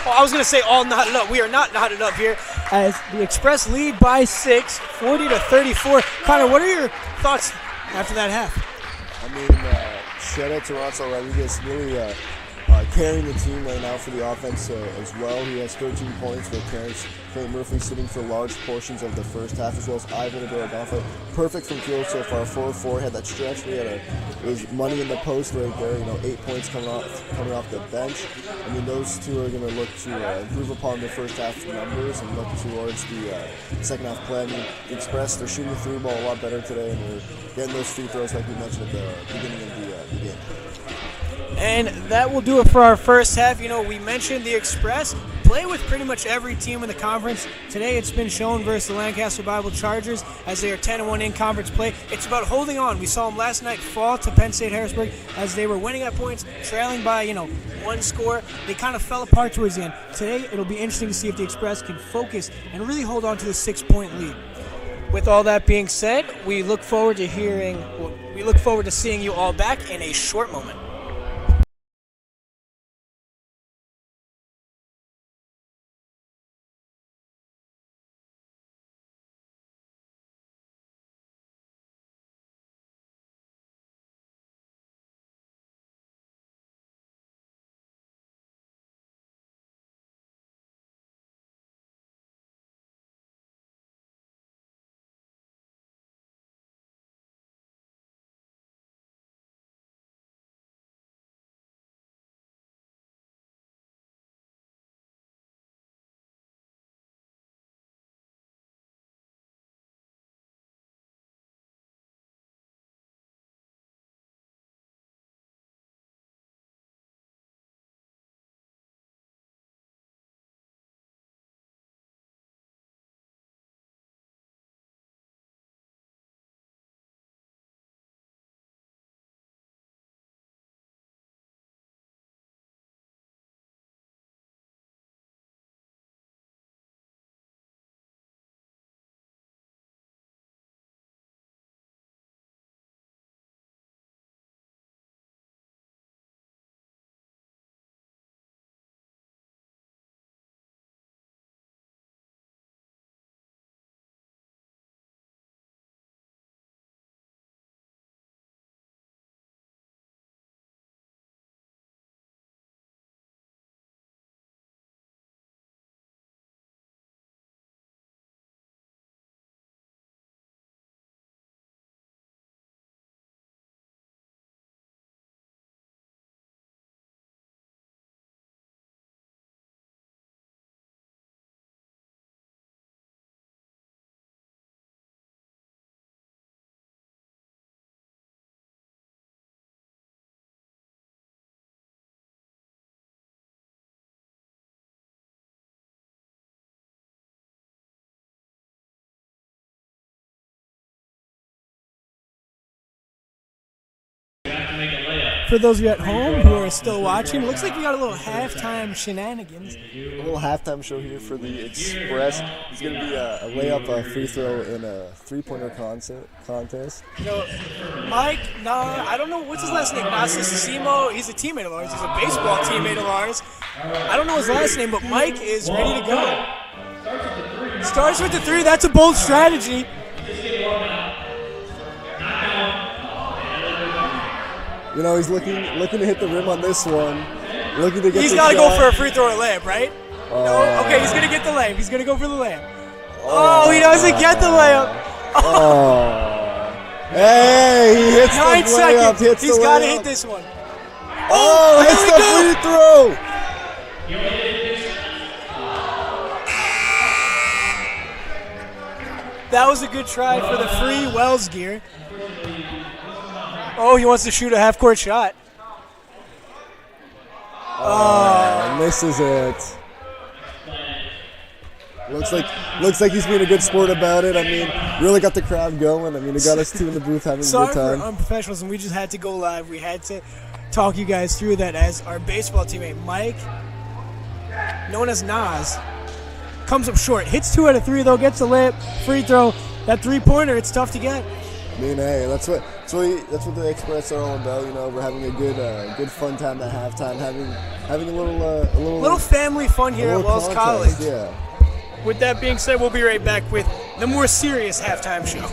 Oh, I was going to say all knotted up. We are not knotted up here. As the Express lead by 6, 40-34. Connor, what are your thoughts after that half? I mean, shout out to Roncel Rodriguez, really carrying the team right now for the offense as well. He has 13 points with Terrence Murphy sitting for large portions of the first half, as well as Ivan Adoragaffa. Perfect from field so far, 4-4. Had that stretch where it was money in the post right there. 8 points coming off the bench. I mean, those two are going to look to improve upon their first half numbers and look towards the second half play. I mean, the Express, they're shooting the 3 ball a lot better today, and they're getting those free throws like we mentioned at the beginning of the game. And that will do it for our first half. We mentioned the Express play with pretty much every team in the conference. Today it's been shown versus the Lancaster Bible Chargers as they are 10-1 in conference play. It's about holding on. We saw them last night fall to Penn State Harrisburg as they were winning at points, trailing by, 1 score. They kind of fell apart towards the end. Today it'll be interesting to see if the Express can focus and really hold on to the 6-point lead. With all that being said, we look forward to seeing you all back in a short moment. For those of you at home who are still watching, looks like we got a little halftime shenanigans. A little halftime show here for the Express. It's going to be a layup, a free throw, and a three-pointer contest. You know, Mike, I don't know, what's his last name? Nasisimo. He's a teammate of ours. He's a baseball teammate of ours. I don't know his last name, but Mike is ready to go. Starts with the three. That's a bold strategy. You know, he's looking to hit the rim on this one. Looking to get. He's got to go for a free throw or layup, right? No. Okay, he's gonna get the layup. He's gonna go for the layup. Oh, he doesn't get the layup. Oh. Hey, he hits 9 the layup. seconds. He's got to hit this one. Oh, hits the free throw. That was a good try for the free Wells gear. Oh, he wants to shoot a half-court shot. Oh, misses it. Looks like he's being a good sport about it. I mean, really got the crowd going. I mean, it got us two in the booth having a good time. Sorry for unprofessionalism. We just had to go live. We had to talk you guys through that as our baseball teammate, Mike, known as Nas, comes up short. Hits 2 out of 3, though. Gets a layup, free throw. That three-pointer, it's tough to get. I mean, hey, that's what the Express are all about. You know, we're having a good fun time at halftime, having a little family fun here at Wells College. Yeah. With that being said, we'll be right back with the more serious halftime show.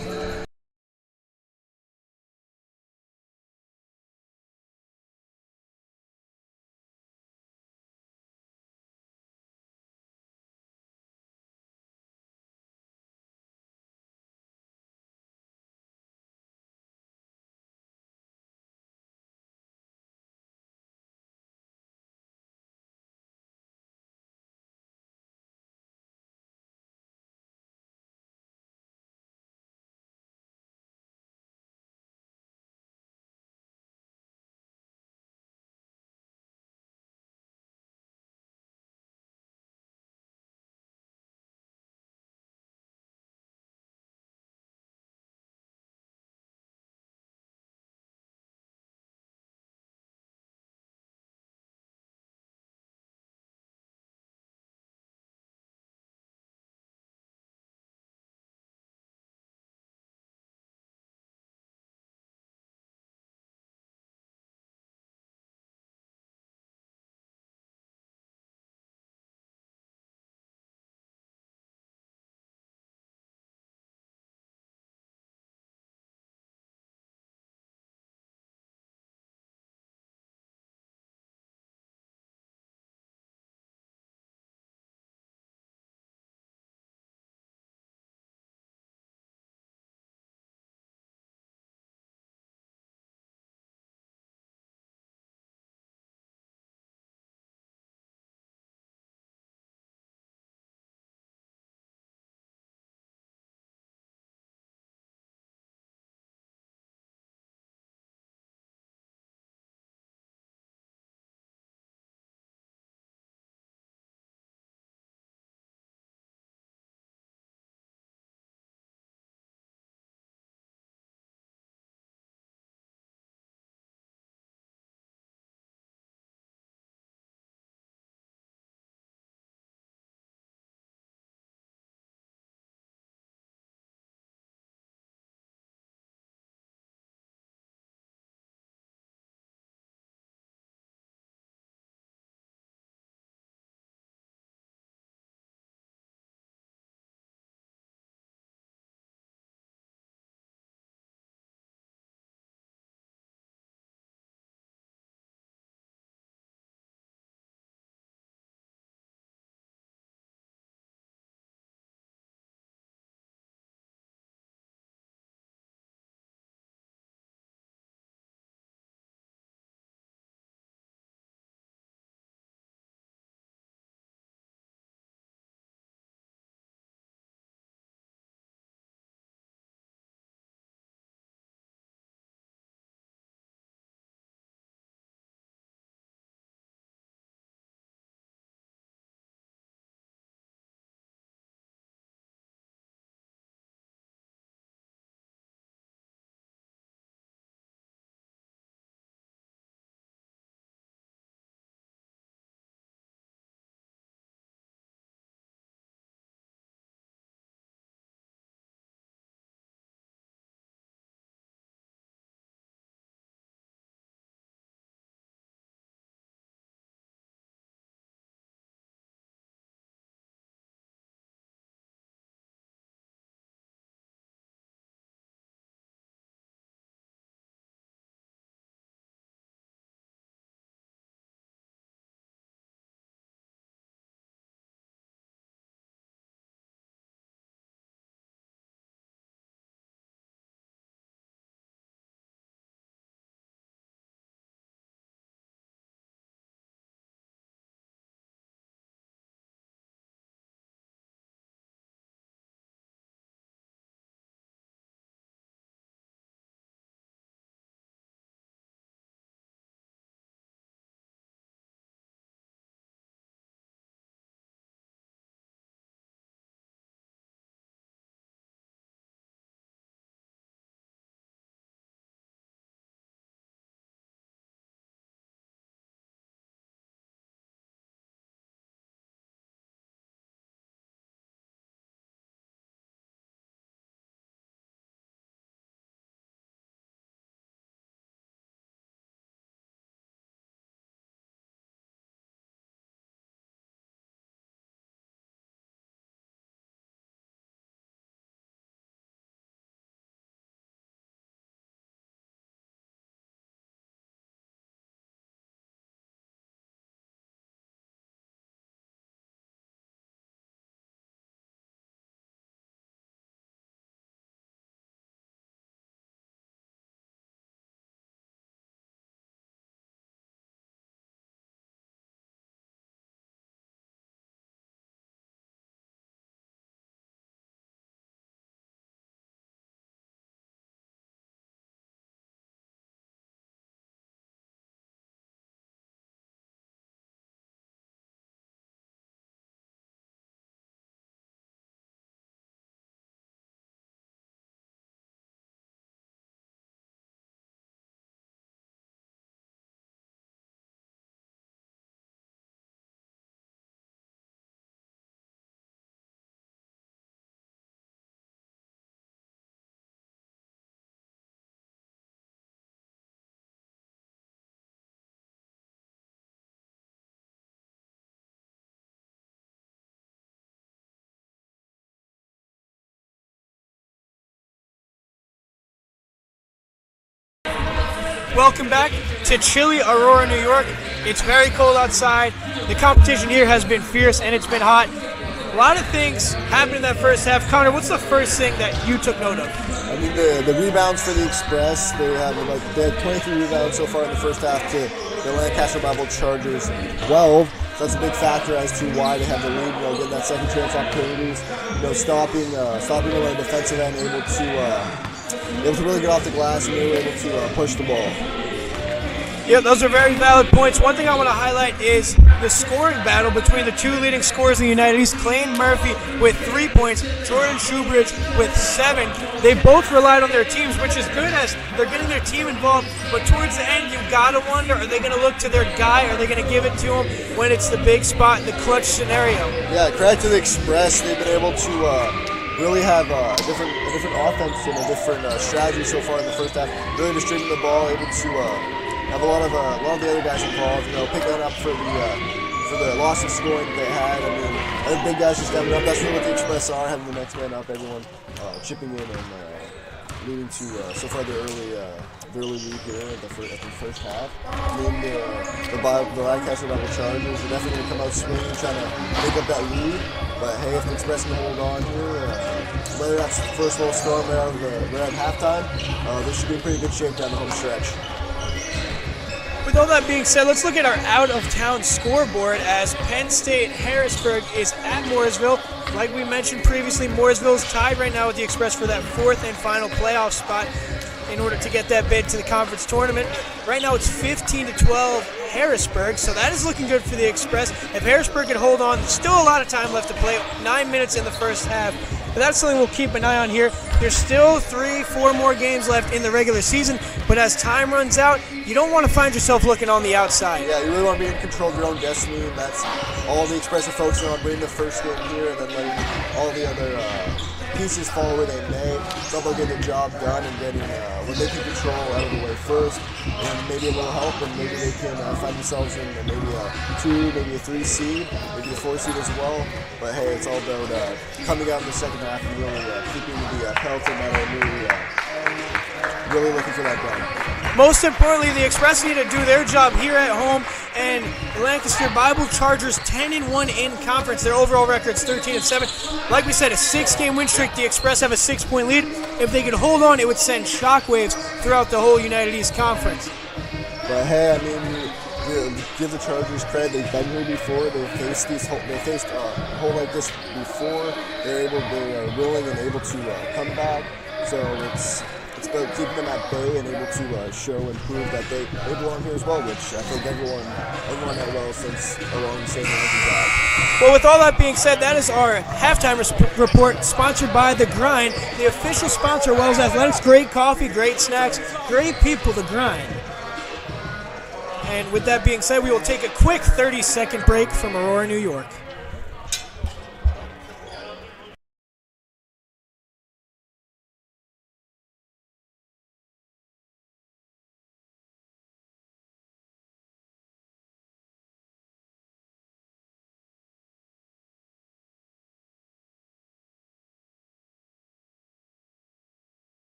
Welcome back to chilly Aurora, New York. It's very cold outside. The competition here has been fierce and it's been hot. A lot of things happened in that first half. Connor, what's the first thing that you took note of? I mean, the rebounds for the Express, they had 23 rebounds so far in the first half to the Lancaster Bible Chargers 12. So that's a big factor as to why they have the lead. Getting that second chance opportunities, stopping them on the defensive end, able to really get off the glass, and they were able to push the ball. Yeah, those are very valid points. One thing I want to highlight is the scoring battle between the two leading scorers in the United East, Clayton Murphy with 3 points, Jordan Shoebridge with 7. They both relied on their teams, which is good as they're getting their team involved, but towards the end, you got to wonder, are they going to look to their guy? Are they going to give it to him when it's the big spot, the clutch scenario? Yeah, credit to the Express. They've been able to really have a different offense and a different strategy so far in the first half. Really distributing the ball, able to have a lot of the other guys involved, picking that up for the loss of scoring that they had. I mean, I think big guys just stepping up. That's really what the Express are, having the next man up, everyone chipping in and leading to so far the early lead here at the first half. I mean, the Lancaster Bible Chargers are definitely going to come out swinging, trying to make up that lead. But hey, if the Express can hold on here, whether that's the first little storm right at halftime, they should be in pretty good shape down the home stretch. With all that being said, let's look at our out-of-town scoreboard as Penn State Harrisburg is at Mooresville. Like we mentioned previously, Mooresville is tied right now with the Express for that fourth and final playoff spot in order to get that bid to the conference tournament. Right now it's 15-12 Harrisburg, so that is looking good for the Express. If Harrisburg can hold on, there's still a lot of time left to play, 9 minutes in the first half. But that's something we'll keep an eye on here. There's still 3-4 more games left in the regular season, but as time runs out, you don't want to find yourself looking on the outside. Yeah, you really want to be in control of your own destiny, and that's all the Express are focusing on, winning the first game here and then letting all the other pieces fall where they may. So they'll get the job done and getting what they can control out of the way first, and maybe a little help, and maybe they can find themselves in maybe a 2, maybe a 3 seed, maybe a 4 seed as well. But hey, it's all about coming out in the second half and really keeping the penalty medal, really looking for that done. Most importantly, the Express need to do their job here at home, and the Lancaster Bible Chargers 10-1 in conference. Their overall record's 13-7. Like we said, a 6-game win streak. The Express have a 6-point lead. If they could hold on, it would send shockwaves throughout the whole United East Conference. But hey, I mean, give the Chargers credit. They've been here before. They faced a hole like this before. They are willing and able to come back. So it's about keeping them at bay and able to show and prove that they belong here as well, which I think everyone at Wells thinks along the same lines as that. Well, with all that being said, that is our halftime report sponsored by The Grind, the official sponsor of Wells Athletics. Great coffee, great snacks, great people, The Grind. And with that being said, we will take a quick 30-second break from Aurora, New York.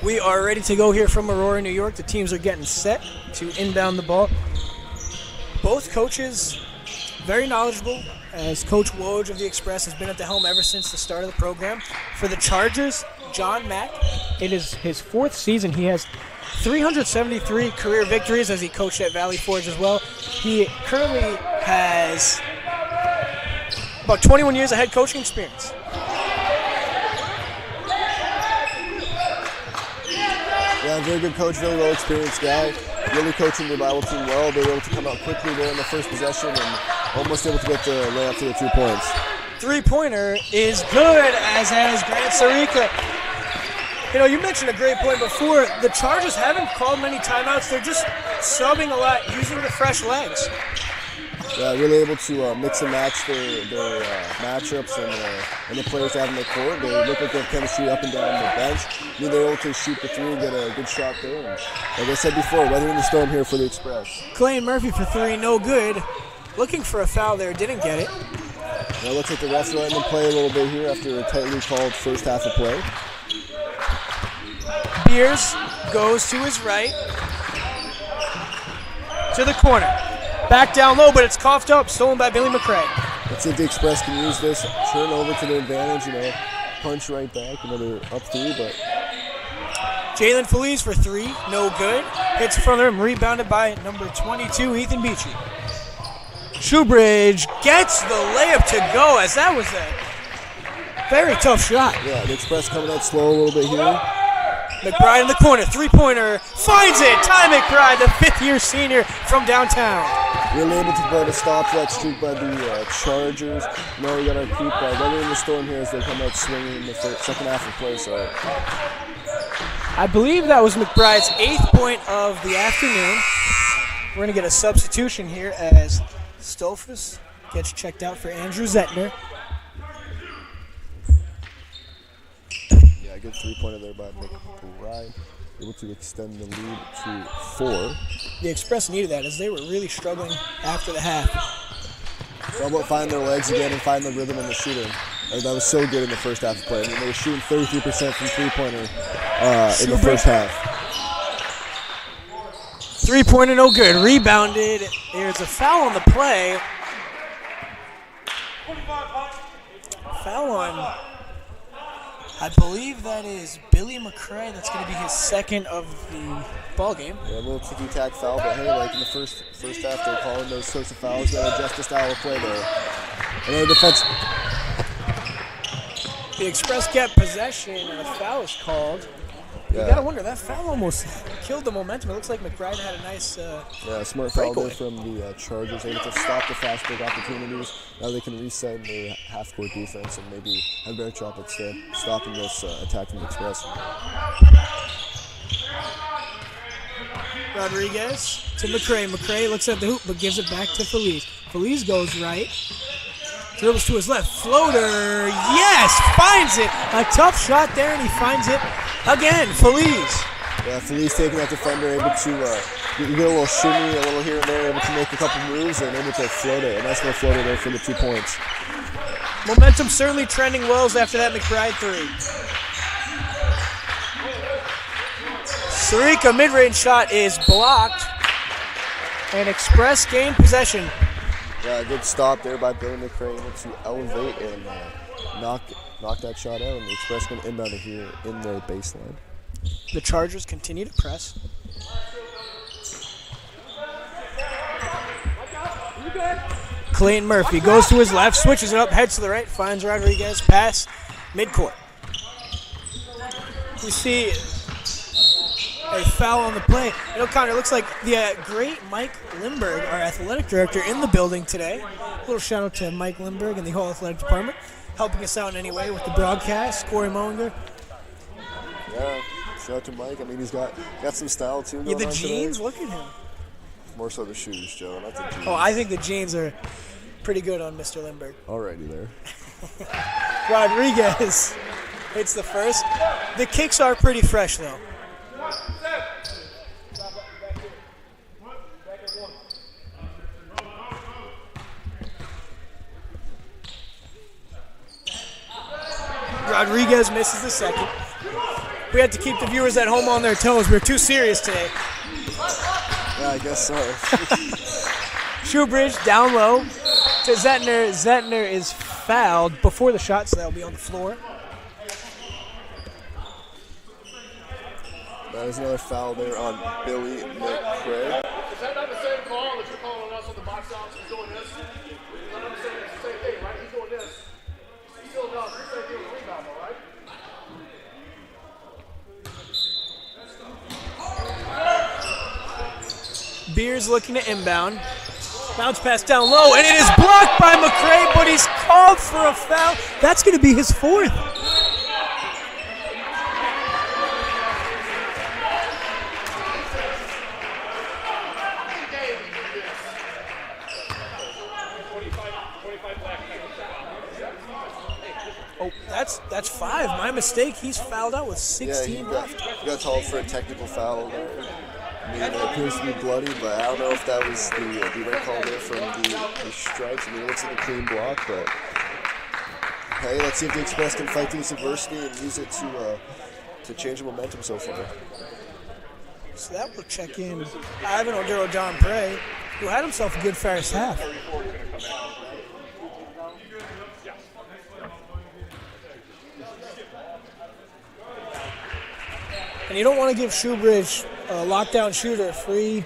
We are ready to go here from Aurora, New York. The teams are getting set to inbound the ball. Both coaches very knowledgeable, as Coach Woj of the Express has been at the helm ever since the start of the program. For the Chargers, John Mack, it is his 4th season. He has 373 career victories as he coached at Valley Forge as well. He currently has about 21 years of head coaching experience. Yeah, very good coach, really well-experienced guy. Really coaching the Bible team well. They were able to come out quickly there in the first possession and almost able to get the layup for the 2 points. Three-pointer is good, as has Grant Sarika. You know, you mentioned a great point before. The Chargers haven't called many timeouts. They're just subbing a lot, using the fresh legs. Yeah, really able to mix and match their matchups and the players they have in the court. They look like they have chemistry up and down the bench. I mean, they're able to shoot the three and get a good shot there. And like I said before, weathering the storm here for the Express. Clayton Murphy for three, no good. Looking for a foul there, didn't get it. Now it looks like the refs are letting them play a little bit here after a tightly called first half of play. Beers goes to his right. To the corner. Back down low, but it's coughed up, stolen by Billy McCray. Let's see if the Express can use this, turn over to their advantage, you know, punch right back, another up three, but... Jalen Feliz for three, no good. Hits in front of him, rebounded by number 22, Ethan Beachy. Shoebridge gets the layup to go, as that was a very tough shot. Yeah, the Express coming out slow a little bit here. McBride in the corner, three-pointer, finds it! Ty McBride, the fifth-year senior from downtown. Really able to put a stop to that streak by the Chargers. No, we got our keep weathering the storm here as they come out swinging in the second half of play. So, I believe that was McBride's 8th point of the afternoon. We're going to get a substitution here as Stolfus gets checked out for Andrew Zettner. Yeah, good three-pointer there by McBride. Able to extend the lead to 4. The Express needed that as they were really struggling after the half. It's all about finding their legs again and finding the rhythm in the shooting. That was so good in the first half of play. I mean, they were shooting 33% from three-pointer in the first half. Three-pointer, no good. Rebounded. There's a foul on the play. Foul on, I believe that is Billy McCray. That's going to be his second of the ball game. Yeah, a little ticky-tack foul, but hey, like in the first half, they're calling those sorts of fouls. Got to adjust the style of play there. And then defense. The Express get possession, and a foul is called. Yeah. You got to wonder, that foul almost killed the momentum. It looks like McBride had a nice smart foul there from the Chargers. Able to stop the fast break opportunities. Now they can reset in their half-court defense and maybe have a better shot at stopping this attack from the Express. Rodriguez to McCray. McCray looks at the hoop but gives it back to Feliz. Feliz goes right. Dribbles to his left. Floater. Yes! Finds it. A tough shot there, and he finds it again. Feliz. Yeah, Feliz taking that defender, able to get a little shimmy, a little here and there, able to make a couple moves, and able to float it. A nice little floater there for the 2 points. Momentum certainly trending well after that McBride three. Sarika mid-range shot is blocked, and Express gained possession. Yeah, good stop there by Billy McCray, able to elevate and knock that shot out, and the Express going to inbound it here in their baseline. The Chargers continue to press. Clayton Murphy goes to his left, switches it up, heads to the right, finds Rodriguez, pass midcourt. We see a foul on the play. Connor, looks like the great Mike Lindberg, our athletic director, in the building today. A little shout out to Mike Lindberg and the whole athletic department, helping us out in any way with the broadcast. Corey Monger. Yeah, shout out to Mike. I mean, he's got some style too. Yeah, the jeans, look at him. More so the shoes, Joe, not the jeans. Oh, I think the jeans are pretty good on Mr. Lindberg. Alrighty there. Rodriguez hits the first. The kicks are pretty fresh, though. Rodriguez misses the second. We had to keep the viewers at home on their toes. We're too serious today. Yeah, I guess so. Shoebridge down low to Zettner. Zettner is fouled before the shot, so that'll be on the floor. That is another foul there on Billy McCray. Is that not the same call that you're calling on us on the box out? He's doing this. I understand it's the same thing, right? He's doing this. He still does. He's the same thing with rebound, all right? Beers looking to inbound. Bounce pass down low, and it is blocked by McCray, but he's called for a foul. That's going to be his fourth. That's 5. My mistake. He's fouled out with Yeah, 16 left. he got called for a technical foul there. I mean, it appears to be bloody, but I don't know if that was the red call there from the strikes. I mean, it looks like a clean block, but hey, let's see if the Express can fight through this adversity and use it to change the momentum so far. So that will check in Ivan Oduro John Prey, who had himself a good first half. And you don't want to give Shoebridge a lockdown shooter free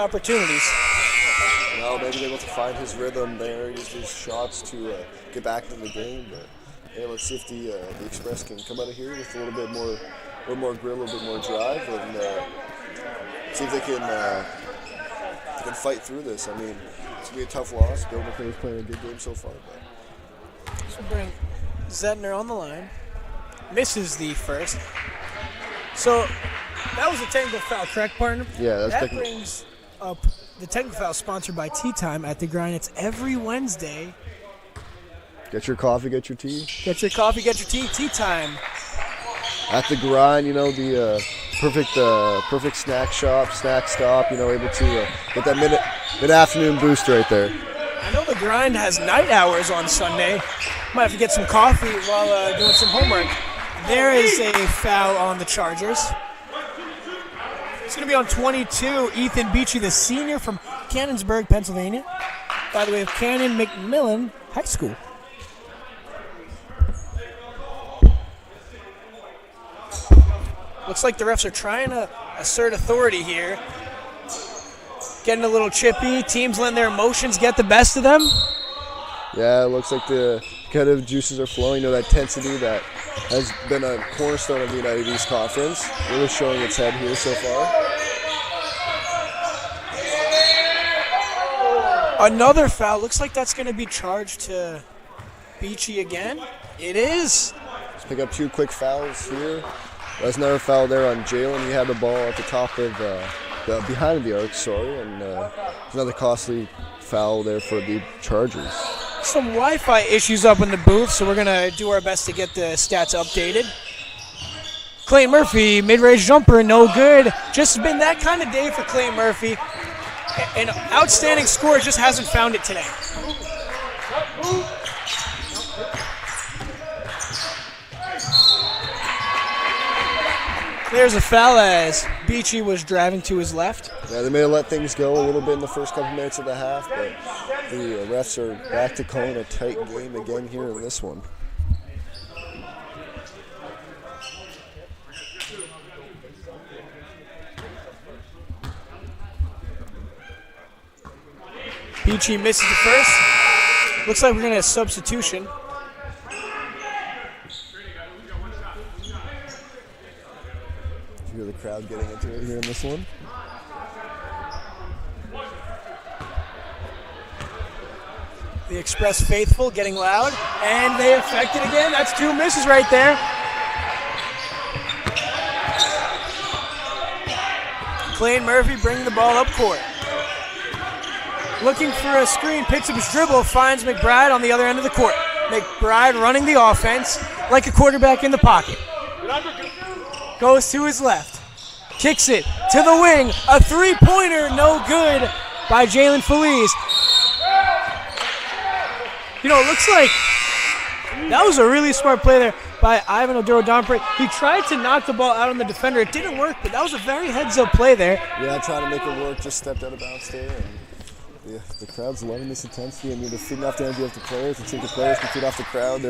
opportunities. Well, maybe they're able to find his rhythm there, use his shots to get back into the game. But hey, let's see if the Express can come out of here with a little more grill, a little bit more drive, and see if they can fight through this. I mean, it's gonna be a tough loss. Bill McRae's playing a good game so far. But So bring Zedner on the line. Misses the first. So that was a technical foul, correct, partner? yeah, that's That technical. brings up the technical foul sponsored by Tea Time at the Grind. It's every Wednesday. Get your coffee, get your tea. Get your coffee, get your tea. Tea Time. At the Grind, you know, the perfect snack stop. You know, able to get that mid-afternoon boost right there. I know the Grind has night hours on Sunday. Might have to get some coffee while doing some homework. There is a foul on the Chargers. It's going to be on 22, Ethan Beachy, the senior from Cannonsburg, Pennsylvania. By the way, of Cannon McMillan High School. Looks like the refs are trying to assert authority here. Getting a little chippy. Teams letting their emotions get the best of them. Yeah, it looks like the competitive juices are flowing. You know, that intensity that has been a cornerstone of the United East Conference. Really showing its head here so far. Another foul. Looks like that's going to be charged to Beachy again. It is. Let's pick up 2 quick fouls here. There's another foul there on Jalen. He had the ball at the top of behind the arc, and another costly foul there for the Chargers. Some Wi-Fi issues up in the booth, so we're going to do our best to get the stats updated. Clay Murphy, mid-range jumper, no good. Just been that kind of day for Clay Murphy. An outstanding scorer, just hasn't found it today. There's a foul as Beachy was driving to his left. Yeah, they may have let things go a little bit in the first couple minutes of the half, but the refs are back to calling a tight game again here in this one. Beachy misses the first. Looks like we're going to have substitution. You hear the crowd getting into it here in this one. The Express faithful getting loud, and they affect it again. That's 2 misses right there. Clayton Murphy bringing the ball up court. Looking for a screen, picks up his dribble, finds McBride on the other end of the court. McBride running the offense like a quarterback in the pocket. Goes to his left. Kicks it to the wing. A 3-pointer, no good by Jalen Feliz. You know, it looks like that was a really smart play there by Ivan Oduro Domprey. He tried to knock the ball out on the defender. It didn't work, but that was a very heads-up play there. Yeah, trying to make it work, just stepped out of bounds there. And yeah, the crowd's loving this intensity. I mean, they're feeding off the energy of the players. Until the players can feed off the crowd.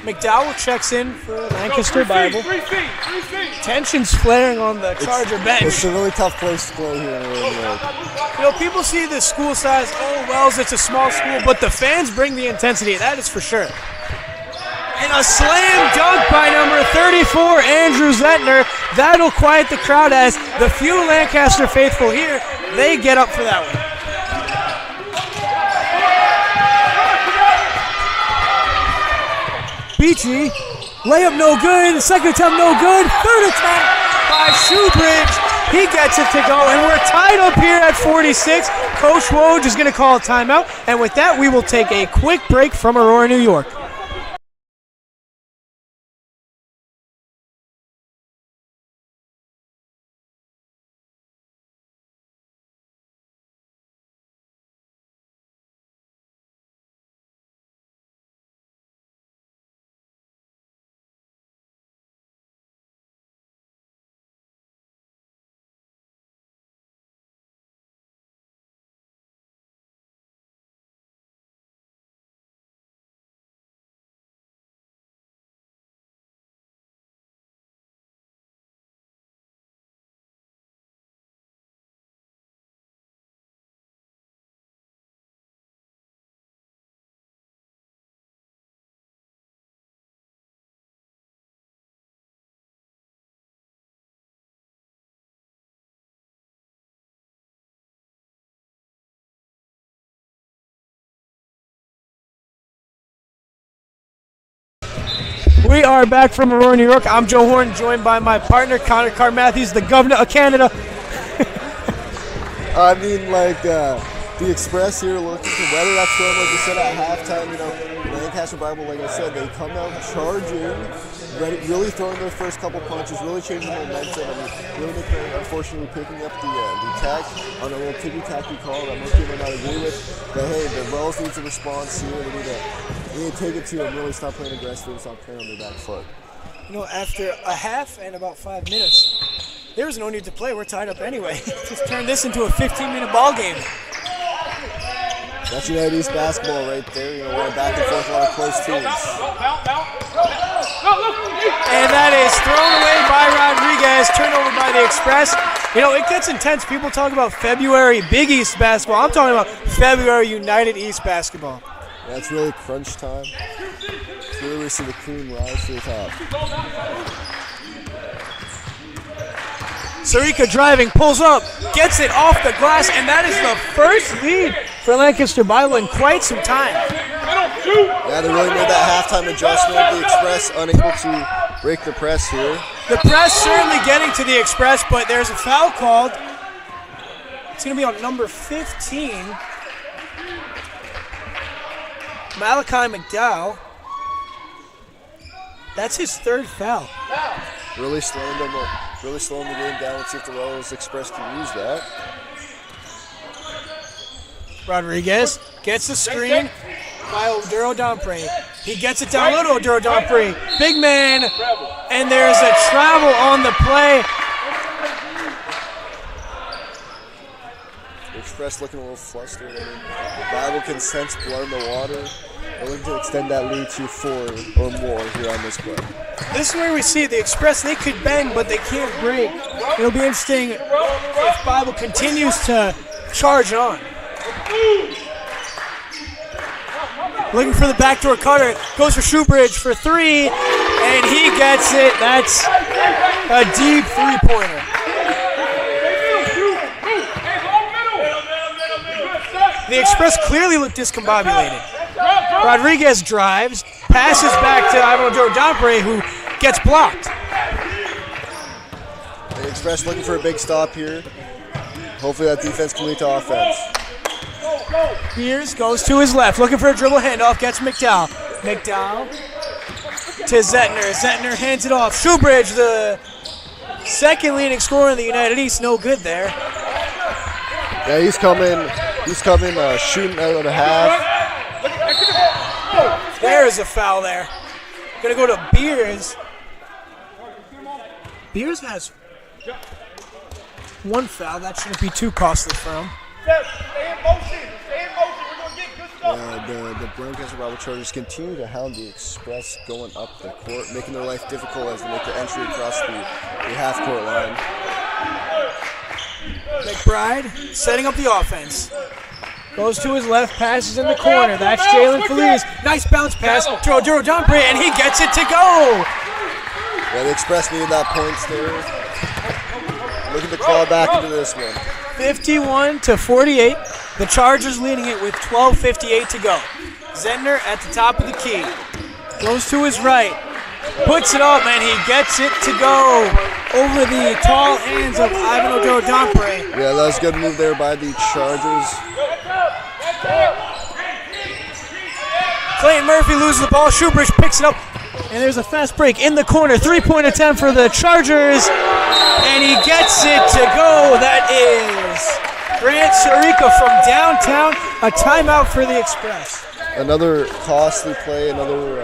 McDowell checks in for Lancaster Bible. 3 feet. Tensions flaring on the Charger bench. It's a really tough place to play here in Illinois. You know, people see the school size, oh, Wells, it's a small school, but the fans bring the intensity. That is for sure. And a slam dunk by number 34, Andrew Zentner. That'll quiet the crowd as the few Lancaster faithful here, they get up for that one. Beachy, layup no good, second attempt no good, third attempt by Shoebridge. He gets it to go, and we're tied up here at 46. Coach Woj is going to call a timeout, and with that, we will take a quick break from Aurora, New York. We are back from Aurora, New York. I'm Joe Horn, joined by my partner, Connor Carr-Matthews, the governor of Canada. I mean, like, the Express here looking to weather that storm, like you said, at halftime. You know, Lancaster Bible, like I said, they come out charging, really throwing their first couple punches, really changing momentum. I mean, really making, unfortunately, picking up the tack on a little ticky-tacky call that most people might agree with. But hey, the Wells needs a response here. They need to take it to them, really stop playing aggressive and stop playing on their back foot. You know, after a half and about 5 minutes, there was no need to play. We're tied up anyway. Just turn this into a 15-minute ball game. That's United East basketball right there. You know, we're back and forth, a lot of close teams. And that is thrown away by Rodriguez. Turnover by the Express. You know, it gets intense. People talk about February Big East basketball. I'm talking about February United East basketball. Yeah, it's really crunch time. It's really where we see the cream rise to the top. Sarika driving, pulls up, gets it off the glass, and that is the first lead for Lancaster Bible in quite some time. Yeah, they really made that halftime adjustment. The Express unable to break the press here. The press certainly getting to the Express, but there's a foul called. It's going to be on number 15. Malachi McDowell. That's his third foul. Really slowing them up. Really slowing the game down. Let's see if the Wells Express can use that. Rodriguez gets the screen by Oduro Dampre. He gets it down low to Oduro Dampre. Big man, and there's a travel on the play. The Express looking a little flustered. I mean, Bible can sense blood in the water. They're looking to extend that lead to 4 or more here on this play. This is where we see the Express, they could bend, but they can't break. It'll be interesting if Bible continues to charge on. Looking for the backdoor cutter, goes for Shoebridge for 3, and he gets it. That's a deep three-pointer. The Express clearly looked discombobulated. Rodriguez drives, passes back to Ivan Dampre, who gets blocked. The Express looking for a big stop here. Hopefully that defense can lead to offense. Beers goes to his left, looking for a dribble handoff, gets McDowell. McDowell to Zettner. Zettner hands it off. Shoebridge, the second leading scorer in the United East, no good there. Yeah, he's coming shooting out of the half. There's a foul there. Gonna go to Beers. Beers has one foul. That shouldn't be too costly for him. Stay in motion. We're going to get good stuff. The Lancaster Bible Chargers continue to hound the Express going up the court, making their life difficult as they make the entry across the half-court line. McBride setting up the offense. Goes to his left, passes in the corner. That's Jalen Feliz. Nice bounce pass to Oduro Dampre, and he gets it to go. Yeah, the Express needed that points there. Looking to claw back into this one. 51-48. The Chargers leading it with 12:58 to go. Zender at the top of the key. Goes to his right. Puts it up, and he gets it to go over the tall hands of Ivan Oduro Dampre. Yeah, that was a good move there by the Chargers. Clayton Murphy loses the ball. Shoebridge picks it up, and there's a fast break in the corner. Three-point attempt for the Chargers, and he gets it to go. That is Grant Sarika from downtown. A timeout for the Express. Another costly play, another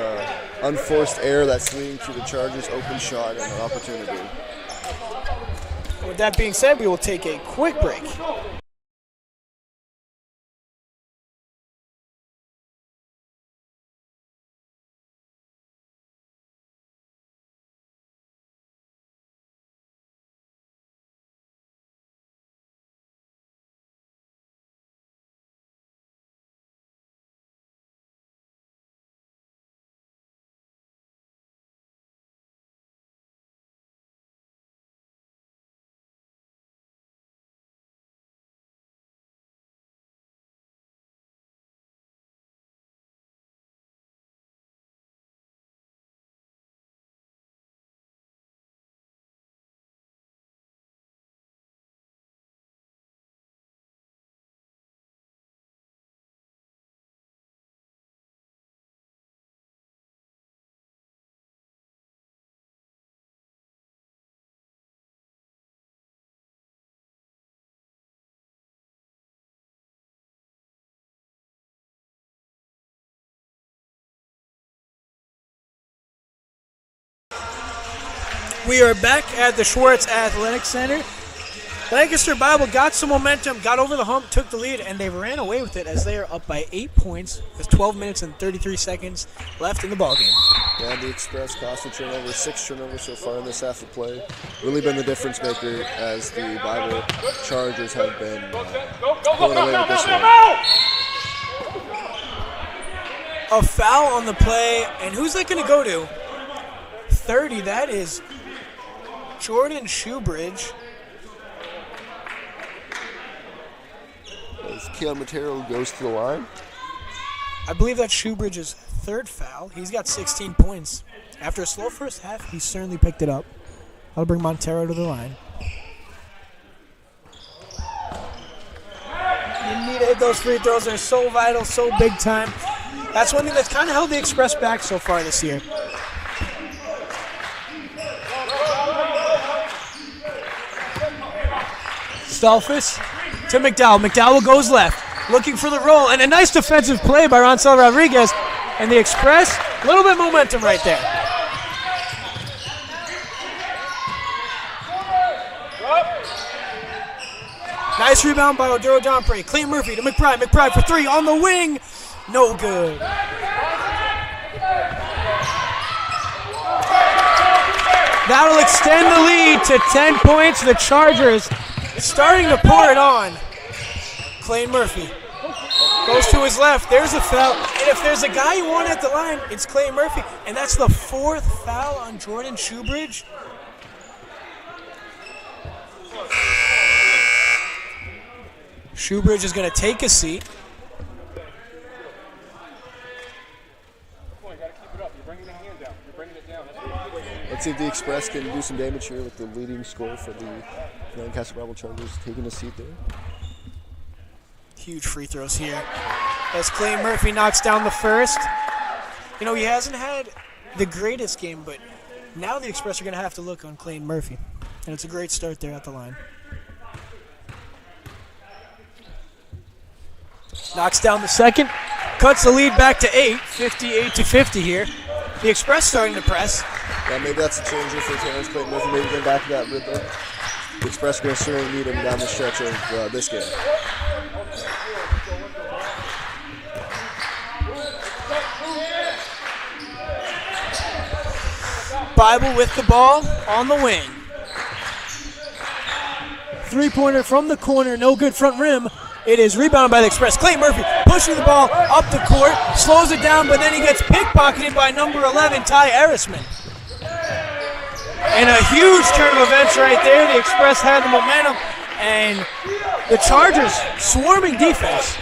unforced error that's leading to the Chargers' open shot and an opportunity. With that being said, we will take a quick break. We are back at the Schwartz Athletic Center. Lancaster Bible got some momentum, got over the hump, took the lead, and they ran away with it as they are up by 8 points with 12 minutes and 33 seconds left in the ballgame. Yeah, the Express cost a turnover, 6 turnovers so far in this half of play. Really been the difference maker as the Bible Chargers have been pulling away with this one. A foul on the play, and who's that going to go to? 30, that is Jordan Shoebridge. As Keon Matero goes to the line. I believe that's Shoebridge's third foul. He's got 16 points. After a slow first half, he certainly picked it up. That'll bring Montero to the line. You need to hit those free throws. They're so vital, so big time. That's one thing that's kind of held the Express back so far this year. Stolfus to McDowell. McDowell goes left, looking for the roll, and a nice defensive play by Roncel Rodriguez. And the Express, a little bit of momentum right there. Nice rebound by Oduro Domprey. Clean Murphy to McBride. McBride for three on the wing. No good. That'll extend the lead to 10 points. The Chargers starting to pour it on. Clay Murphy goes to his left. There's a foul. And if there's a guy you want at the line, it's Clay Murphy. And that's the fourth foul on Jordan Shoebridge. Shoebridge is going to take a seat. Let's see if the Express can do some damage here with the leading scorer for the Lancaster Bible Chargers taking a seat there. Huge free throws here as Clay Murphy knocks down the first. You know, he hasn't had the greatest game, but now the Express are going to have to look on Clay Murphy. And it's a great start there at the line. Knocks down the second, cuts the lead back to 8, 58-50 here. The Express starting to press. Yeah, maybe that's a changer for Terrence Clay Murphy, maybe getting back to that rhythm. The Express are going to certainly need him down the stretch of this game. Bible with the ball on the wing. Three-pointer from the corner, no good front rim. It is rebounded by the Express. Clay Murphy pushing the ball up the court, slows it down, but then he gets pickpocketed by number 11, Ty Erisman. And a huge turn of events right there. The Express had the momentum, and the Chargers swarming defense.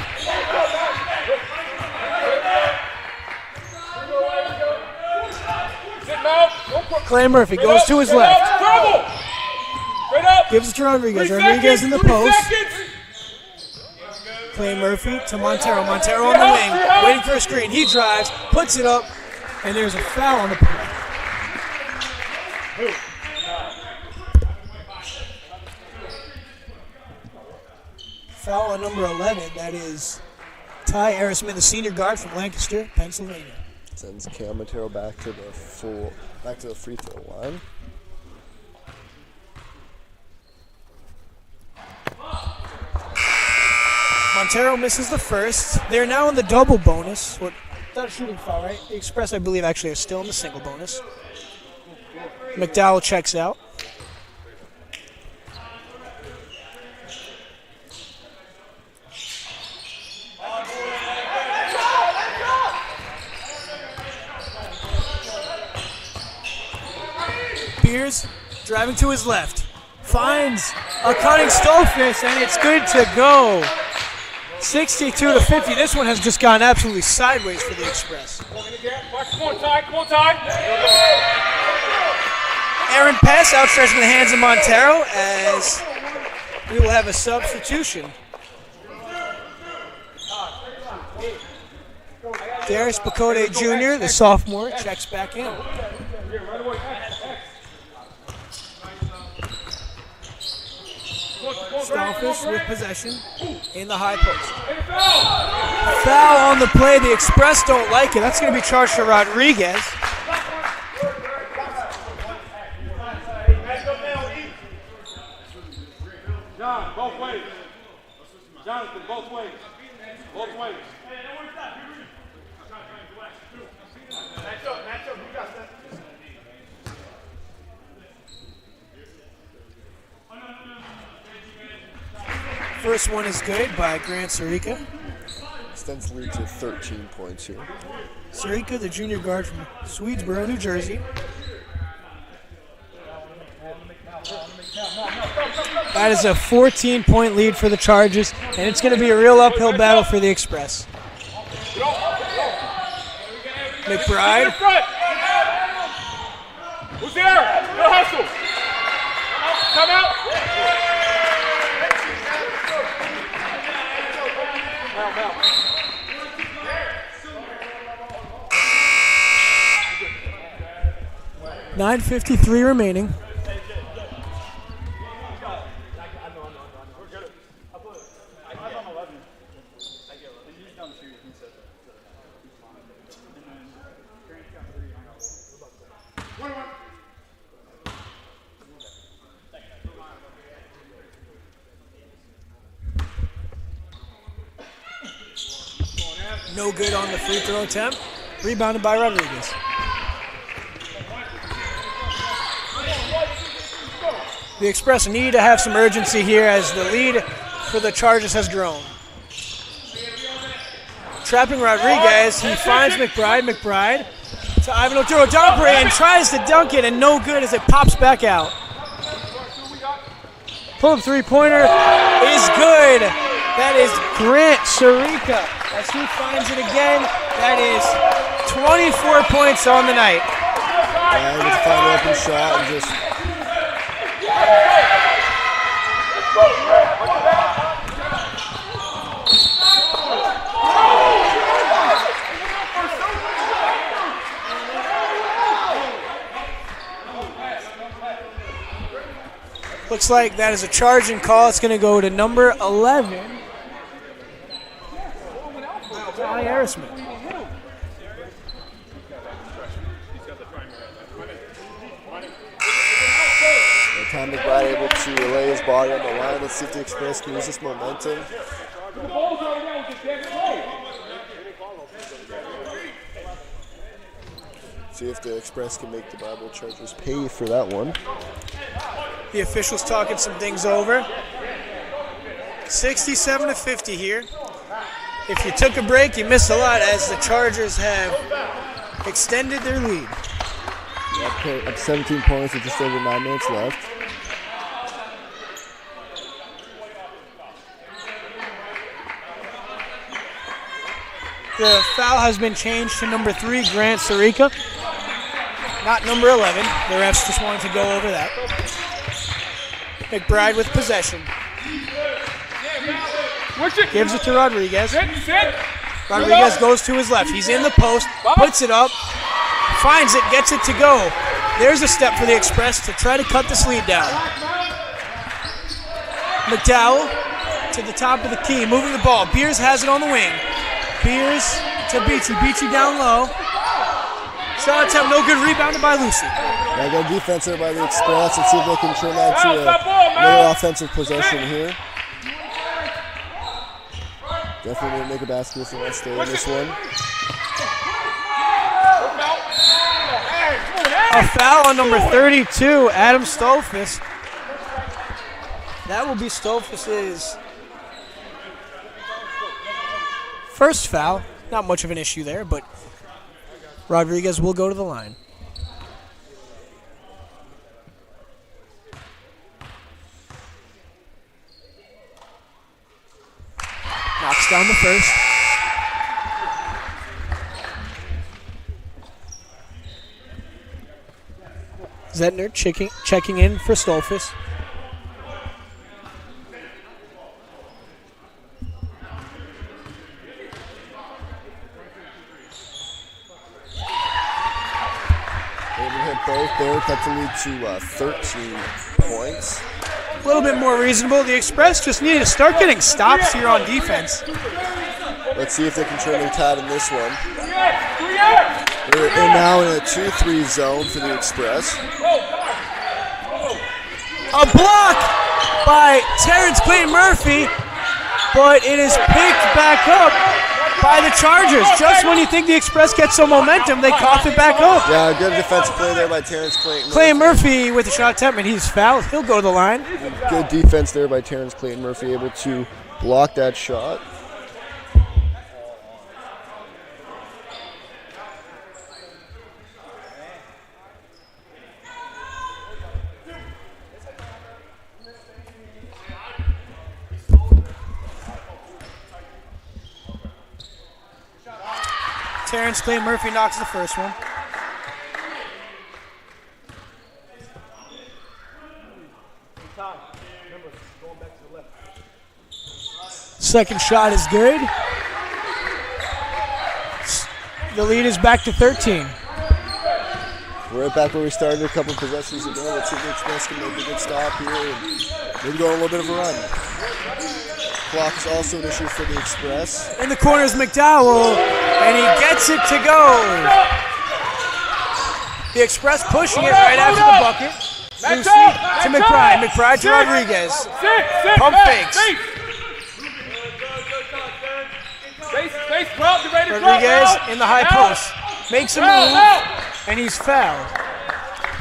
Clay Murphy goes to his left. Gives it to Rodriguez. Rodriguez in the post. Clay Murphy to Montero. Montero on the wing, waiting for a screen. He drives, puts it up, and there's a foul on the play. Foul on number 11. That is Ty Erisman, the senior guard from Lancaster, Pennsylvania. Sends Cam Montero back to the free throw line. Montero misses the first. They're now in the double bonus. Not a shooting foul, right? The Express, I believe, actually are still in the single bonus. McDowell checks out. Beers driving to his left. Finds a cutting Stolfus, and it's good to go. 62-50. This one has just gone absolutely sideways for the Express. Come on, Ty. Aaron pass outstretching the hands of Montero as we will have a substitution. Darius Bacote Jr., the sophomore, checks back in. Stolfus with possession in the high post. Foul on the play. The Express don't like it. That's going to be charged to Rodriguez. John, both ways. Jonathan, both ways. Both ways. Match up, you got that. First one is good by Grant Sarika. Extends the lead to 13 points here. Sarika, the junior guard from Swedesboro, New Jersey. That is a 14-point lead for the Chargers, and it's going to be a real uphill battle for the Express. McBride. Who's there? No hustle. Come out. Mount. 9:53 remaining. No good on the free throw attempt. Rebounded by Rodriguez. The Express need to have some urgency here as the lead for the Chargers has grown. Trapping Rodriguez, he finds McBride. McBride to Ivan Otero Dopre and tries to dunk it, and no good as it pops back out. Pull-up three-pointer is good. That is Grant Sarika as he finds it again. That is 24 points on the night. Able to find an open shot and just looks like that is a charging call. It's going to go to number 11. Ty Arisman. Tom McBride able to lay his body on the line. Let's see if the Express can use this momentum. See if the Express can make the Bible Chargers pay for that one. The officials talking some things over. 67-50 here. If you took a break, you missed a lot as the Chargers have extended their lead. Up 17 points with just over 9 minutes left. The foul has been changed to number 3, Grant Sarika. Not number 11. The refs just wanted to go over that. McBride with possession. Gives it to Rodriguez. Rodriguez goes to his left. He's in the post, puts it up, finds it, gets it to go. There's a step for the Express to try to cut this lead down. McDowell to the top of the key, moving the ball. Beers has it on the wing. Beers to Beachy. Beachy down low. Shot attempt, no good. Rebounded by Lucy. Now good defense there by the Express. Let's see if they can turn that to another offensive possession here. Definitely need to make a basket if they want to stay in this one. A foul on number 32, Adam Stolfus. That will be Stolfus's first foul. Not much of an issue there, but Rodriguez will go to the line. Knocks down the first. Zentner checking in for Stolfus. Both there, cut the lead to 13 points. A little bit more reasonable. The Express just needed to start getting stops here on defense. Let's see if they can turn their tide in this one. They're now in a 2-3 zone for the Express. A block by Terrence Clayton Murphy, but it is picked back up by the Chargers. Just when you think the Express gets some momentum, they cough it back up. Yeah, good defensive play there by Terrence Clayton. Clayton Murphy with the shot attempt, and he's fouled. He'll go to the line. Good defense there by Terrence Clayton Murphy, able to block that shot. Terrence Clayton Murphy knocks the first one. Second shot is good. The lead is back to 13. We're right back where we started a couple possessions ago. Let's see if the Express can make a good stop here and maybe go on a little bit of a run. Clock is also an issue for the Express. In the corner is McDowell, and he gets it to go. The Express pushing it right after the bucket. To McBride. McBride to Rodriguez. Pump fakes. Rodriguez in the high post. Makes a move, and he's fouled.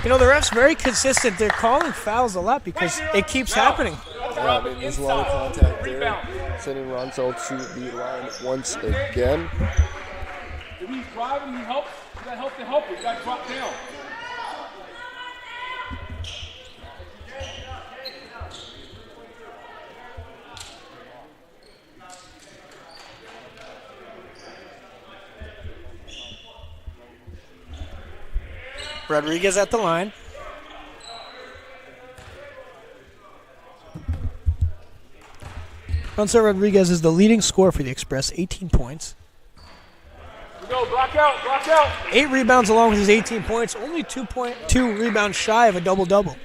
You know, the ref's very consistent. They're calling fouls a lot because it keeps happening. Yeah, I mean, there's a lot of contact there. Sending Ronsell to the line once again. If he's driving, he helps. You got to help to help it. You got to drop down. Rodriguez at the line. Ronsell Rodriguez is the leading scorer for the Express, 18 points. Go, block out, block out. 8 rebounds along with his 18 points, only 2 rebounds shy of a double-double.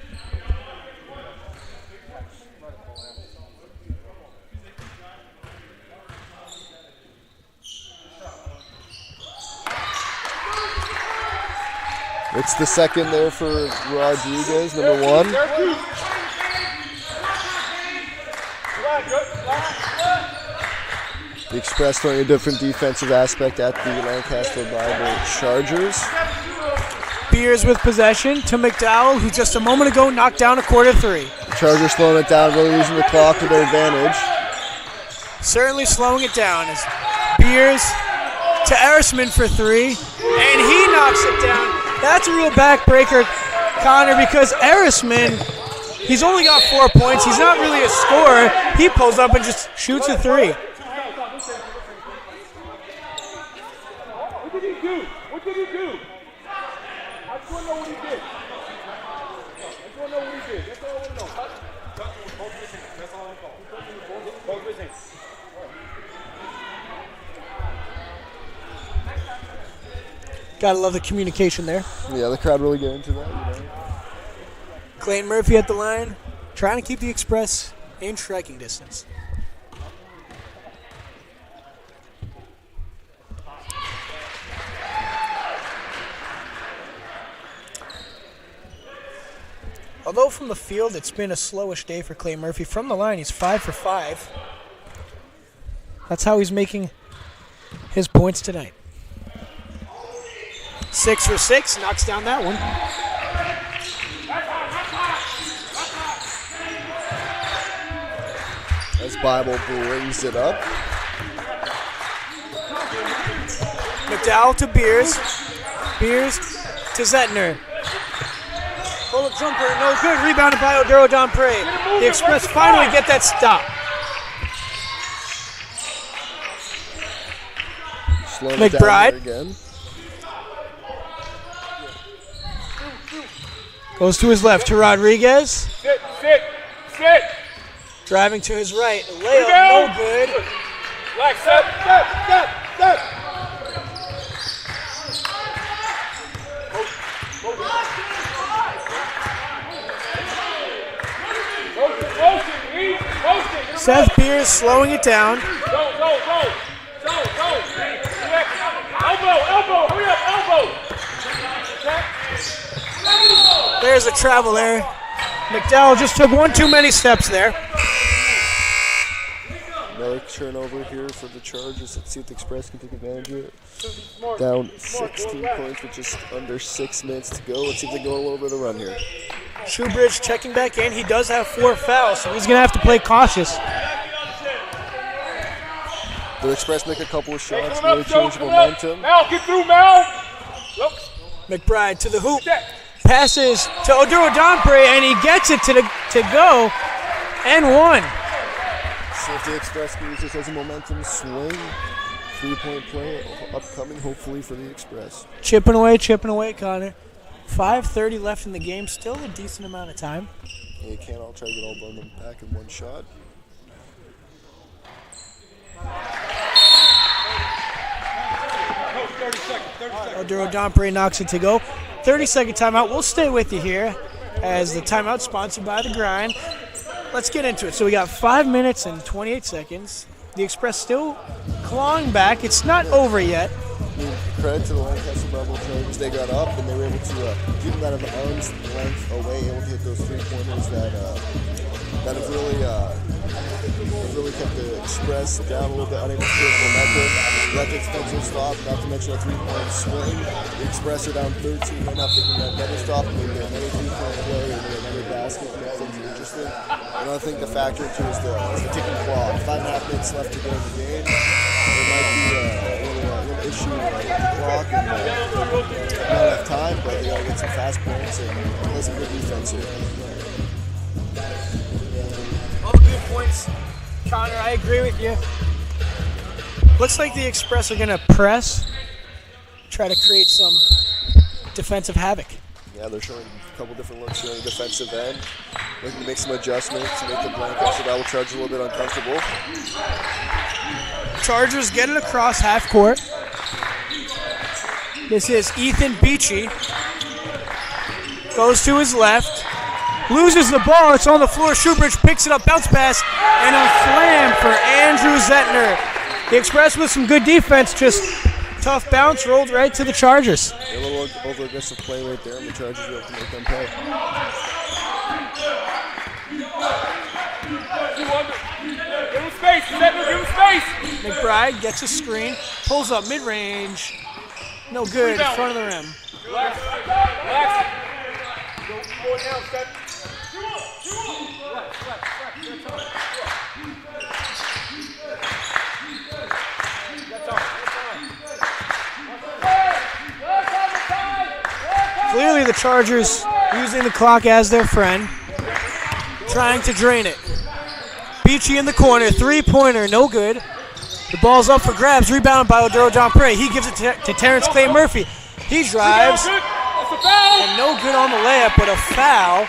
It's the second there for Rodriguez, number 1. The Express throwing a different defensive aspect at the Lancaster Bible Chargers. Beers with possession to McDowell, who just a moment ago knocked down a quarter three. The Chargers slowing it down, really using the clock to their advantage. Certainly slowing it down as Beers to Erisman for 3, and he knocks it down. That's a real backbreaker, Connor, because Erisman, he's only got 4 points. He's not really a scorer. He pulls up and just shoots a 3. What did he do? What did he do? I just want to know what he did. I just want to know what he did. That's all I want to know. Both of his hands. That's all I want to know. Both of his hands. Gotta love the communication there. Yeah, the crowd really get into that, you know. Clayton Murphy at the line, trying to keep the Express in striking distance. Although from the field, it's been a slowish day for Clay Murphy. From the line, he's 5 for 5. That's how he's making his points tonight. 6 for 6, knocks down that one. As Bible brings it up. McDowell to Beers. Beers to Zettner. Full jumper, no good. Rebounded by Oduro Dompre. The Express finally get that stop. Slowing it down McBride. here again. Goes to his left to Rodriguez. Sit. Driving to his right. Layup, no good. Relax, step. Motion. Seth Beers slowing it down. Go. Elbow, hurry up, elbow. There's a travel there McDowell just took one too many steps there. Another turnover here for the Chargers. Let's see if the Express can take advantage of it. Down 16 points with just under 6 minutes to go. Let's see if they go on a little bit of a run here. Shoebridge checking back in. He does have 4 fouls, so he's going to have to play cautious. The Express make a couple of shots, really change momentum. Mal, get through, Mal. Yep. McBride to the hoop. Passes to Oduro Dompre, and he gets it to go and one. See if the Express can use this as a momentum swing. 3-point play upcoming, hopefully, for the Express. Chipping away, Connor. 5:30 left in the game. Still a decent amount of time. Yeah, you can't all try to get all of them back in one shot. Oduro Dompre knocks it to go. 30-second timeout. We'll stay with you here as the timeout sponsored by The Grind. Let's get into it. So we got 5 minutes and 28 seconds. The Express still clawing back. It's not over yet. Credit to the Lancaster Rebel Chargers. They got up and they were able to keep them out of the arm's length away, able to hit those 3-pointers that have really kept the Express down a little bit, unable to get momentum. Let the defensive stop, not to mention a 3-point swing. The Express are down 13 right now, thinking that another stop, maybe another 3-point play, or maybe another basket to make things interesting. And I think the factor too is the ticking clock. 5.5 minutes left to go in the game. There might be a little issue with the clock and not enough time, but they gotta get some fast points and play some good defense here. All the good points, Connor. I agree with you. Looks like the Express are going to press, try to create some defensive havoc. Yeah, they're showing a couple different looks here on the defensive end. Looking to make some adjustments to make the Lancaster Battle Charge a little bit uncomfortable. Chargers get it across half court. This is Ethan Beachy. Goes to his left. Loses the ball. It's on the floor. Shoebridge picks it up. Bounce pass. And a slam for Andrew Zettner. The Express with some good defense. Just tough bounce. Rolled right to the Chargers. A little over-aggressive play right there, and the Chargers were able to make them pay. Give him space. Zettner, give him space. McBride gets a screen. Pulls up mid-range. No good. In front of the rim. Relax. Relax. Go down, step. Clearly the Chargers using the clock as their friend, trying to drain it. Beachy in the corner, 3-pointer, no good. The ball's up for grabs, rebounded by Oduro Dompre. He gives it to Terrence Clay Murphy. He drives, and no good on the layup, but a foul.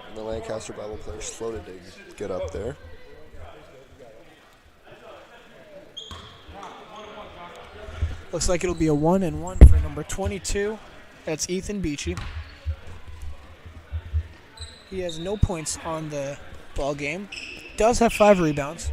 And the Lancaster Bible players floated to get up there. Looks like it'll be a 1-and-1 for number 22. That's Ethan Beachy. He has no points on the ball game. Does have 5 rebounds.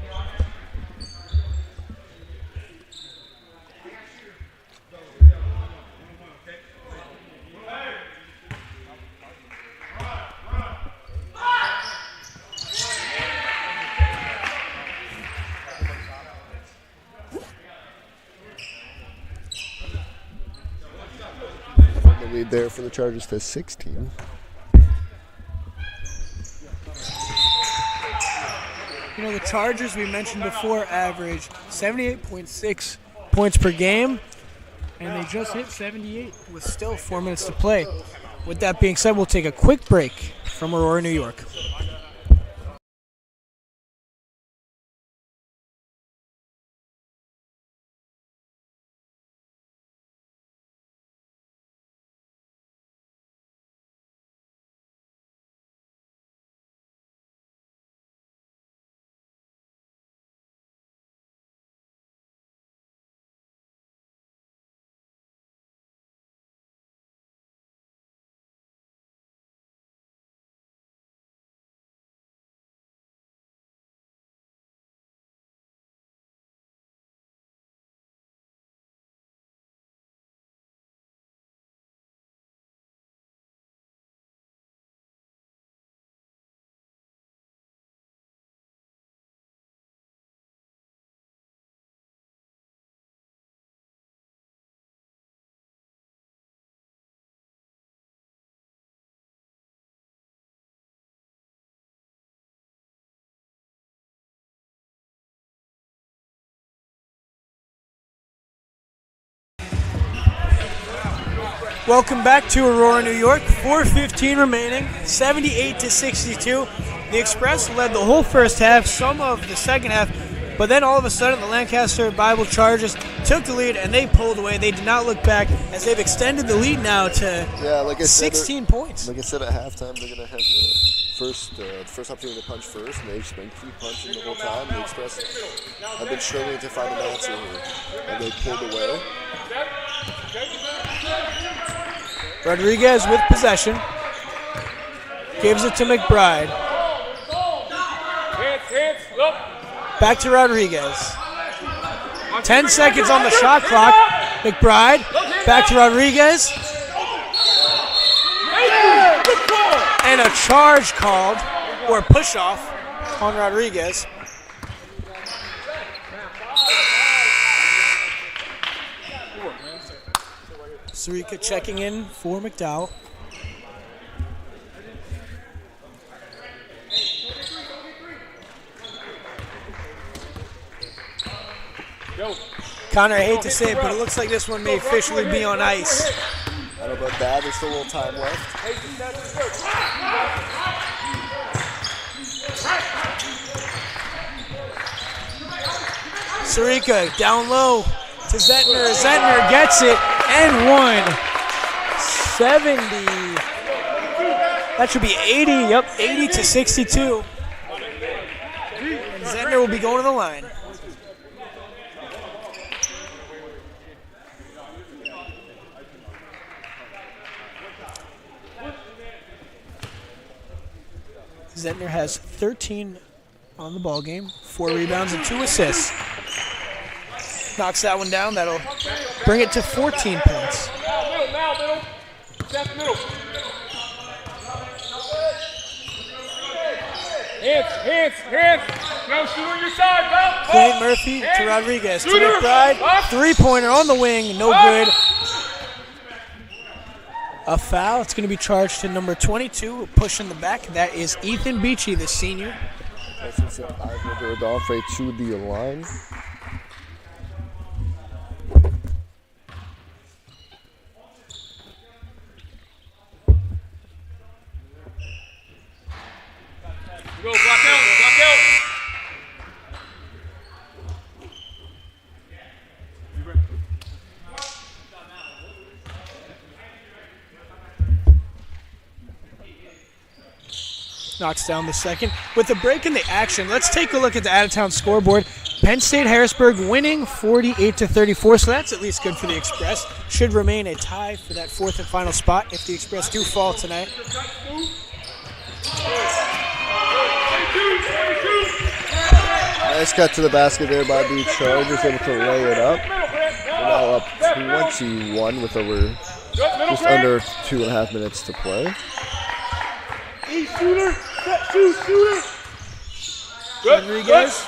The lead there for the Chargers to 16. You know, the Chargers, we mentioned before, average 78.6 points per game, and they just hit 78 with still 4 minutes to play. With that being said, we'll take a quick break from Aurora, New York. Welcome back to Aurora, New York. 4:15 remaining, 78-62. The Express led the whole first half, some of the second half, but then all of a sudden the Lancaster Bible Chargers took the lead and they pulled away. They did not look back as they've extended the lead now to like I 16 points. Like I said, at halftime they're gonna have the first opportunity to punch first, and they've been keep punching the whole time. The Express have been struggling to find an answer here, and they pulled away. Rodriguez with possession. Gives it to McBride. Back to Rodriguez. 10 seconds on the shot clock. McBride. Back to Rodriguez. And a charge called, or push off on Rodriguez. Sarika checking in for McDowell. Connor, I hate to say it, but it looks like this one may officially be on ice. I don't know about that. There's still a little time left. Sarika down low to Zentner. Zentner gets it and won. 70. That should be 80. Yep, 80-62. And Zentner will be going to the line. Zentner has 13 on the ball game, 4 rebounds and 2 assists. Knocks that one down. That'll bring it to 14 points. Hands. Now shoot on your side, pal. Clint Murphy to Rodriguez. To McBride. 3-pointer on the wing. No good. A foul. It's going to be charged to number 22. Push in the back. That is Ethan Beachy, the senior. That's Adolphe to the line. Go, block out. Knocks down the second. With a break in the action, let's take a look at the out-of-town scoreboard. Penn State Harrisburg winning 48-34, so that's at least good for the Express. Should remain a tie for that 4th and final spot if the Express do fall tonight. Nice cut to the basket there by the Chargers, able to lay it up. We're now up 21 with over just under 2.5 minutes to play. Rodriguez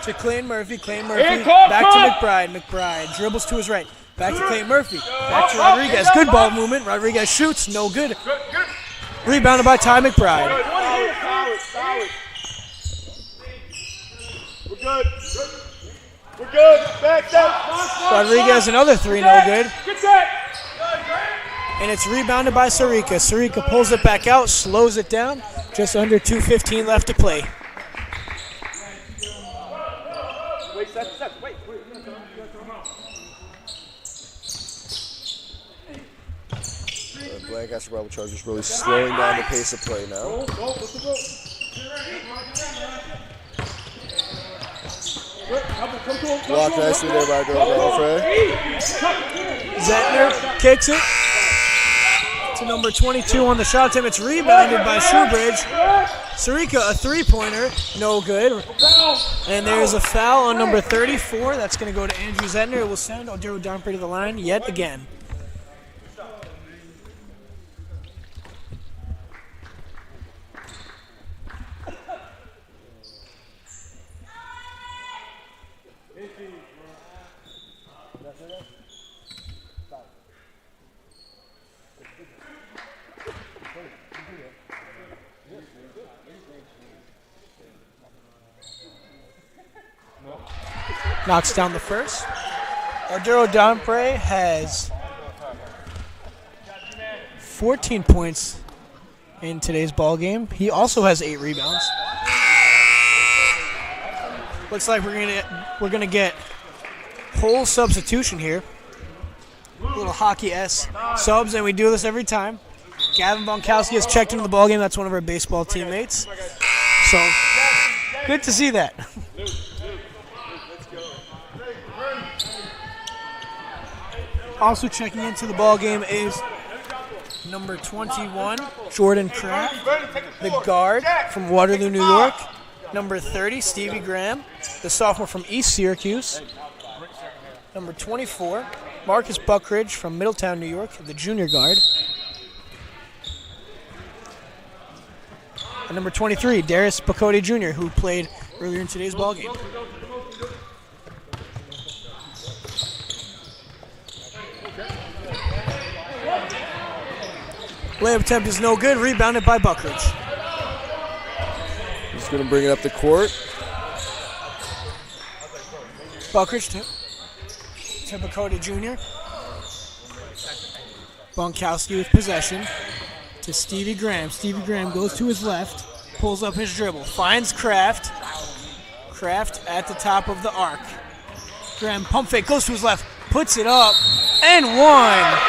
to Clayton Murphy. Back to McBride. McBride dribbles to his right. Back to Clayton Murphy. Back to Rodriguez. Good ball movement. Rodriguez shoots. No good. Rebounded by Ty McBride. We're good. Back. Rodriguez, another 3, no good. And it's rebounded by Sarika. Sarika pulls it back out, slows it down. Just under 2:15 left to play. Lancaster Bible Chargers really slowing down the pace of play now. Blocked nicely there by Adolphe. Zentner kicks it to number 22 on the shot attempt. It's rebounded by Shoebridge. Sarika, a 3-pointer, no good. And there's a foul on number 34. That's going to go to Andrew Zentner. It will send Odero Domprey to the line yet again. Knocks down the first. Odero Domprey has 14 points in today's ball game. He also has 8 rebounds. Looks like we're gonna get whole substitution here. A little hockey-esque subs, and we do this every time. Gavin Bonkowski has checked into the ball game. That's one of our baseball teammates. So good to see that. Also checking into the ball game is number 21, Jordan Kraft, the guard from Waterloo, New York. Number 30, Stevie Graham, the sophomore from East Syracuse. Number 24, Marcus Buckridge from Middletown, New York, the junior guard. And number 23, Darius Bacote Jr., who played earlier in today's ball game. Layup attempt is no good, rebounded by Buckridge. He's going to bring it up the court. Buckridge to Bacote Jr. Bonkowski with possession to Stevie Graham. Stevie Graham goes to his left, pulls up his dribble, finds Kraft. Kraft at the top of the arc. Graham pump fake, goes to his left, puts it up, and one.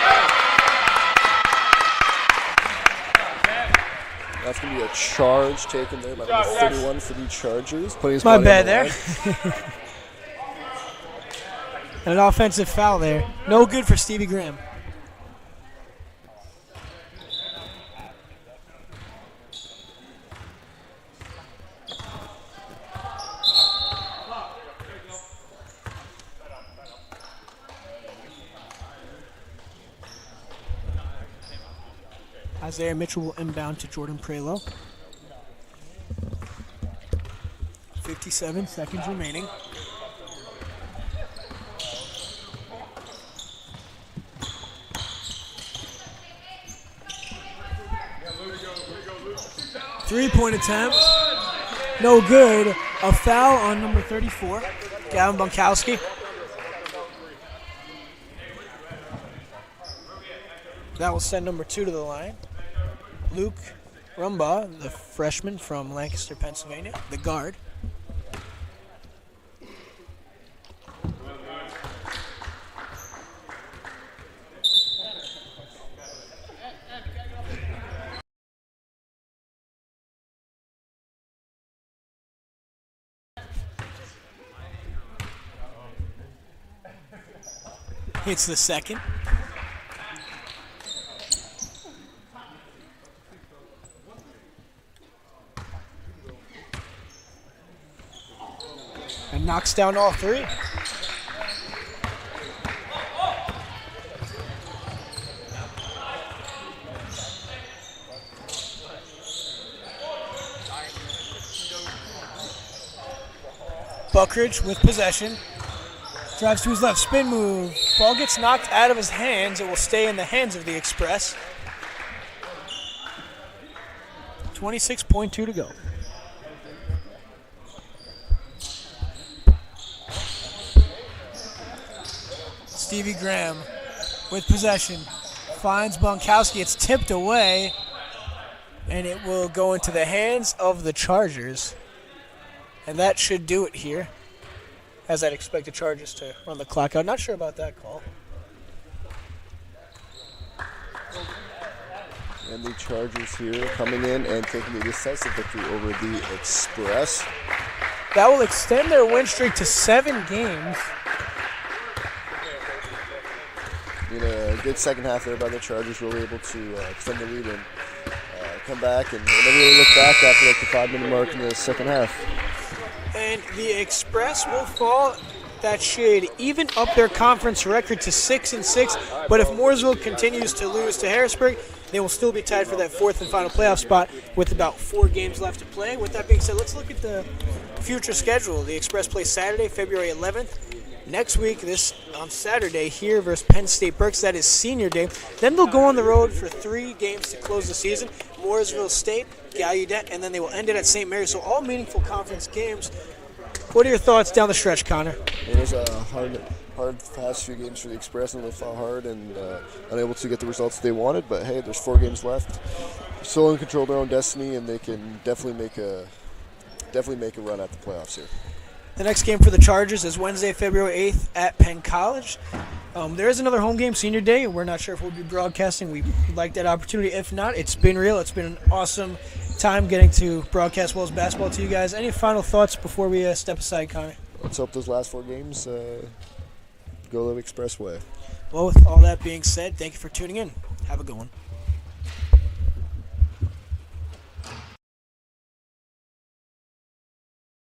That's going to be a charge taken there by number 31 for the Chargers. My bad there. An offensive foul there. No good for Stevie Graham. Isaiah Mitchell will inbound to Jordan Prelo. 57 seconds remaining. Three-point attempt. No good. A foul on number 34, Gavin Bonkowski. That will send number 2 to the line. Luke Rumbaugh, the freshman from Lancaster, Pennsylvania, the guard. Hits the second. And knocks down all 3. Buckridge with possession. Drives to his left, spin move. Ball gets knocked out of his hands. It will stay in the hands of the Express. 26.2 to go. Stevie Graham with possession. Finds Bonkowski. It's tipped away. And it will go into the hands of the Chargers. And that should do it here, as I'd expect the Chargers to run the clock out. Not sure about that call. And the Chargers here coming in and taking a decisive victory over the Express. That will extend their win streak to 7 games. In a good second half there by the Chargers, really able to extend the lead and come back and never really look back after like the 5-minute mark in the second half. And the Express will fall. That should even up their conference record to 6-6. But if Mooresville continues to lose to Harrisburg, they will still be tied for that 4th and final playoff spot with about 4 games left to play. With that being said, let's look at the future schedule. The Express plays Saturday, February 11th. Next week, on Saturday, here versus Penn State Berks. That is senior day. Then they'll go on the road for 3 games to close the season. Mooresville State, Gallaudet, and then they will end it at St. Mary's. So all meaningful conference games. What are your thoughts down the stretch, Connor? It is a hard past few games for the Express, and they fought hard and unable to get the results they wanted. But hey, there's 4 games left. Still in control of their own destiny, and they can definitely make a run at the playoffs here. The next game for the Chargers is Wednesday, February 8th at Penn College. There is another home game, Senior Day, and we're not sure if we'll be broadcasting. We like that opportunity. If not, it's been real. It's been an awesome time getting to broadcast Wells basketball to you guys. Any final thoughts before we step aside, Connor? Let's hope those last 4 games go the Express way. Well, with all that being said, thank you for tuning in. Have a good one.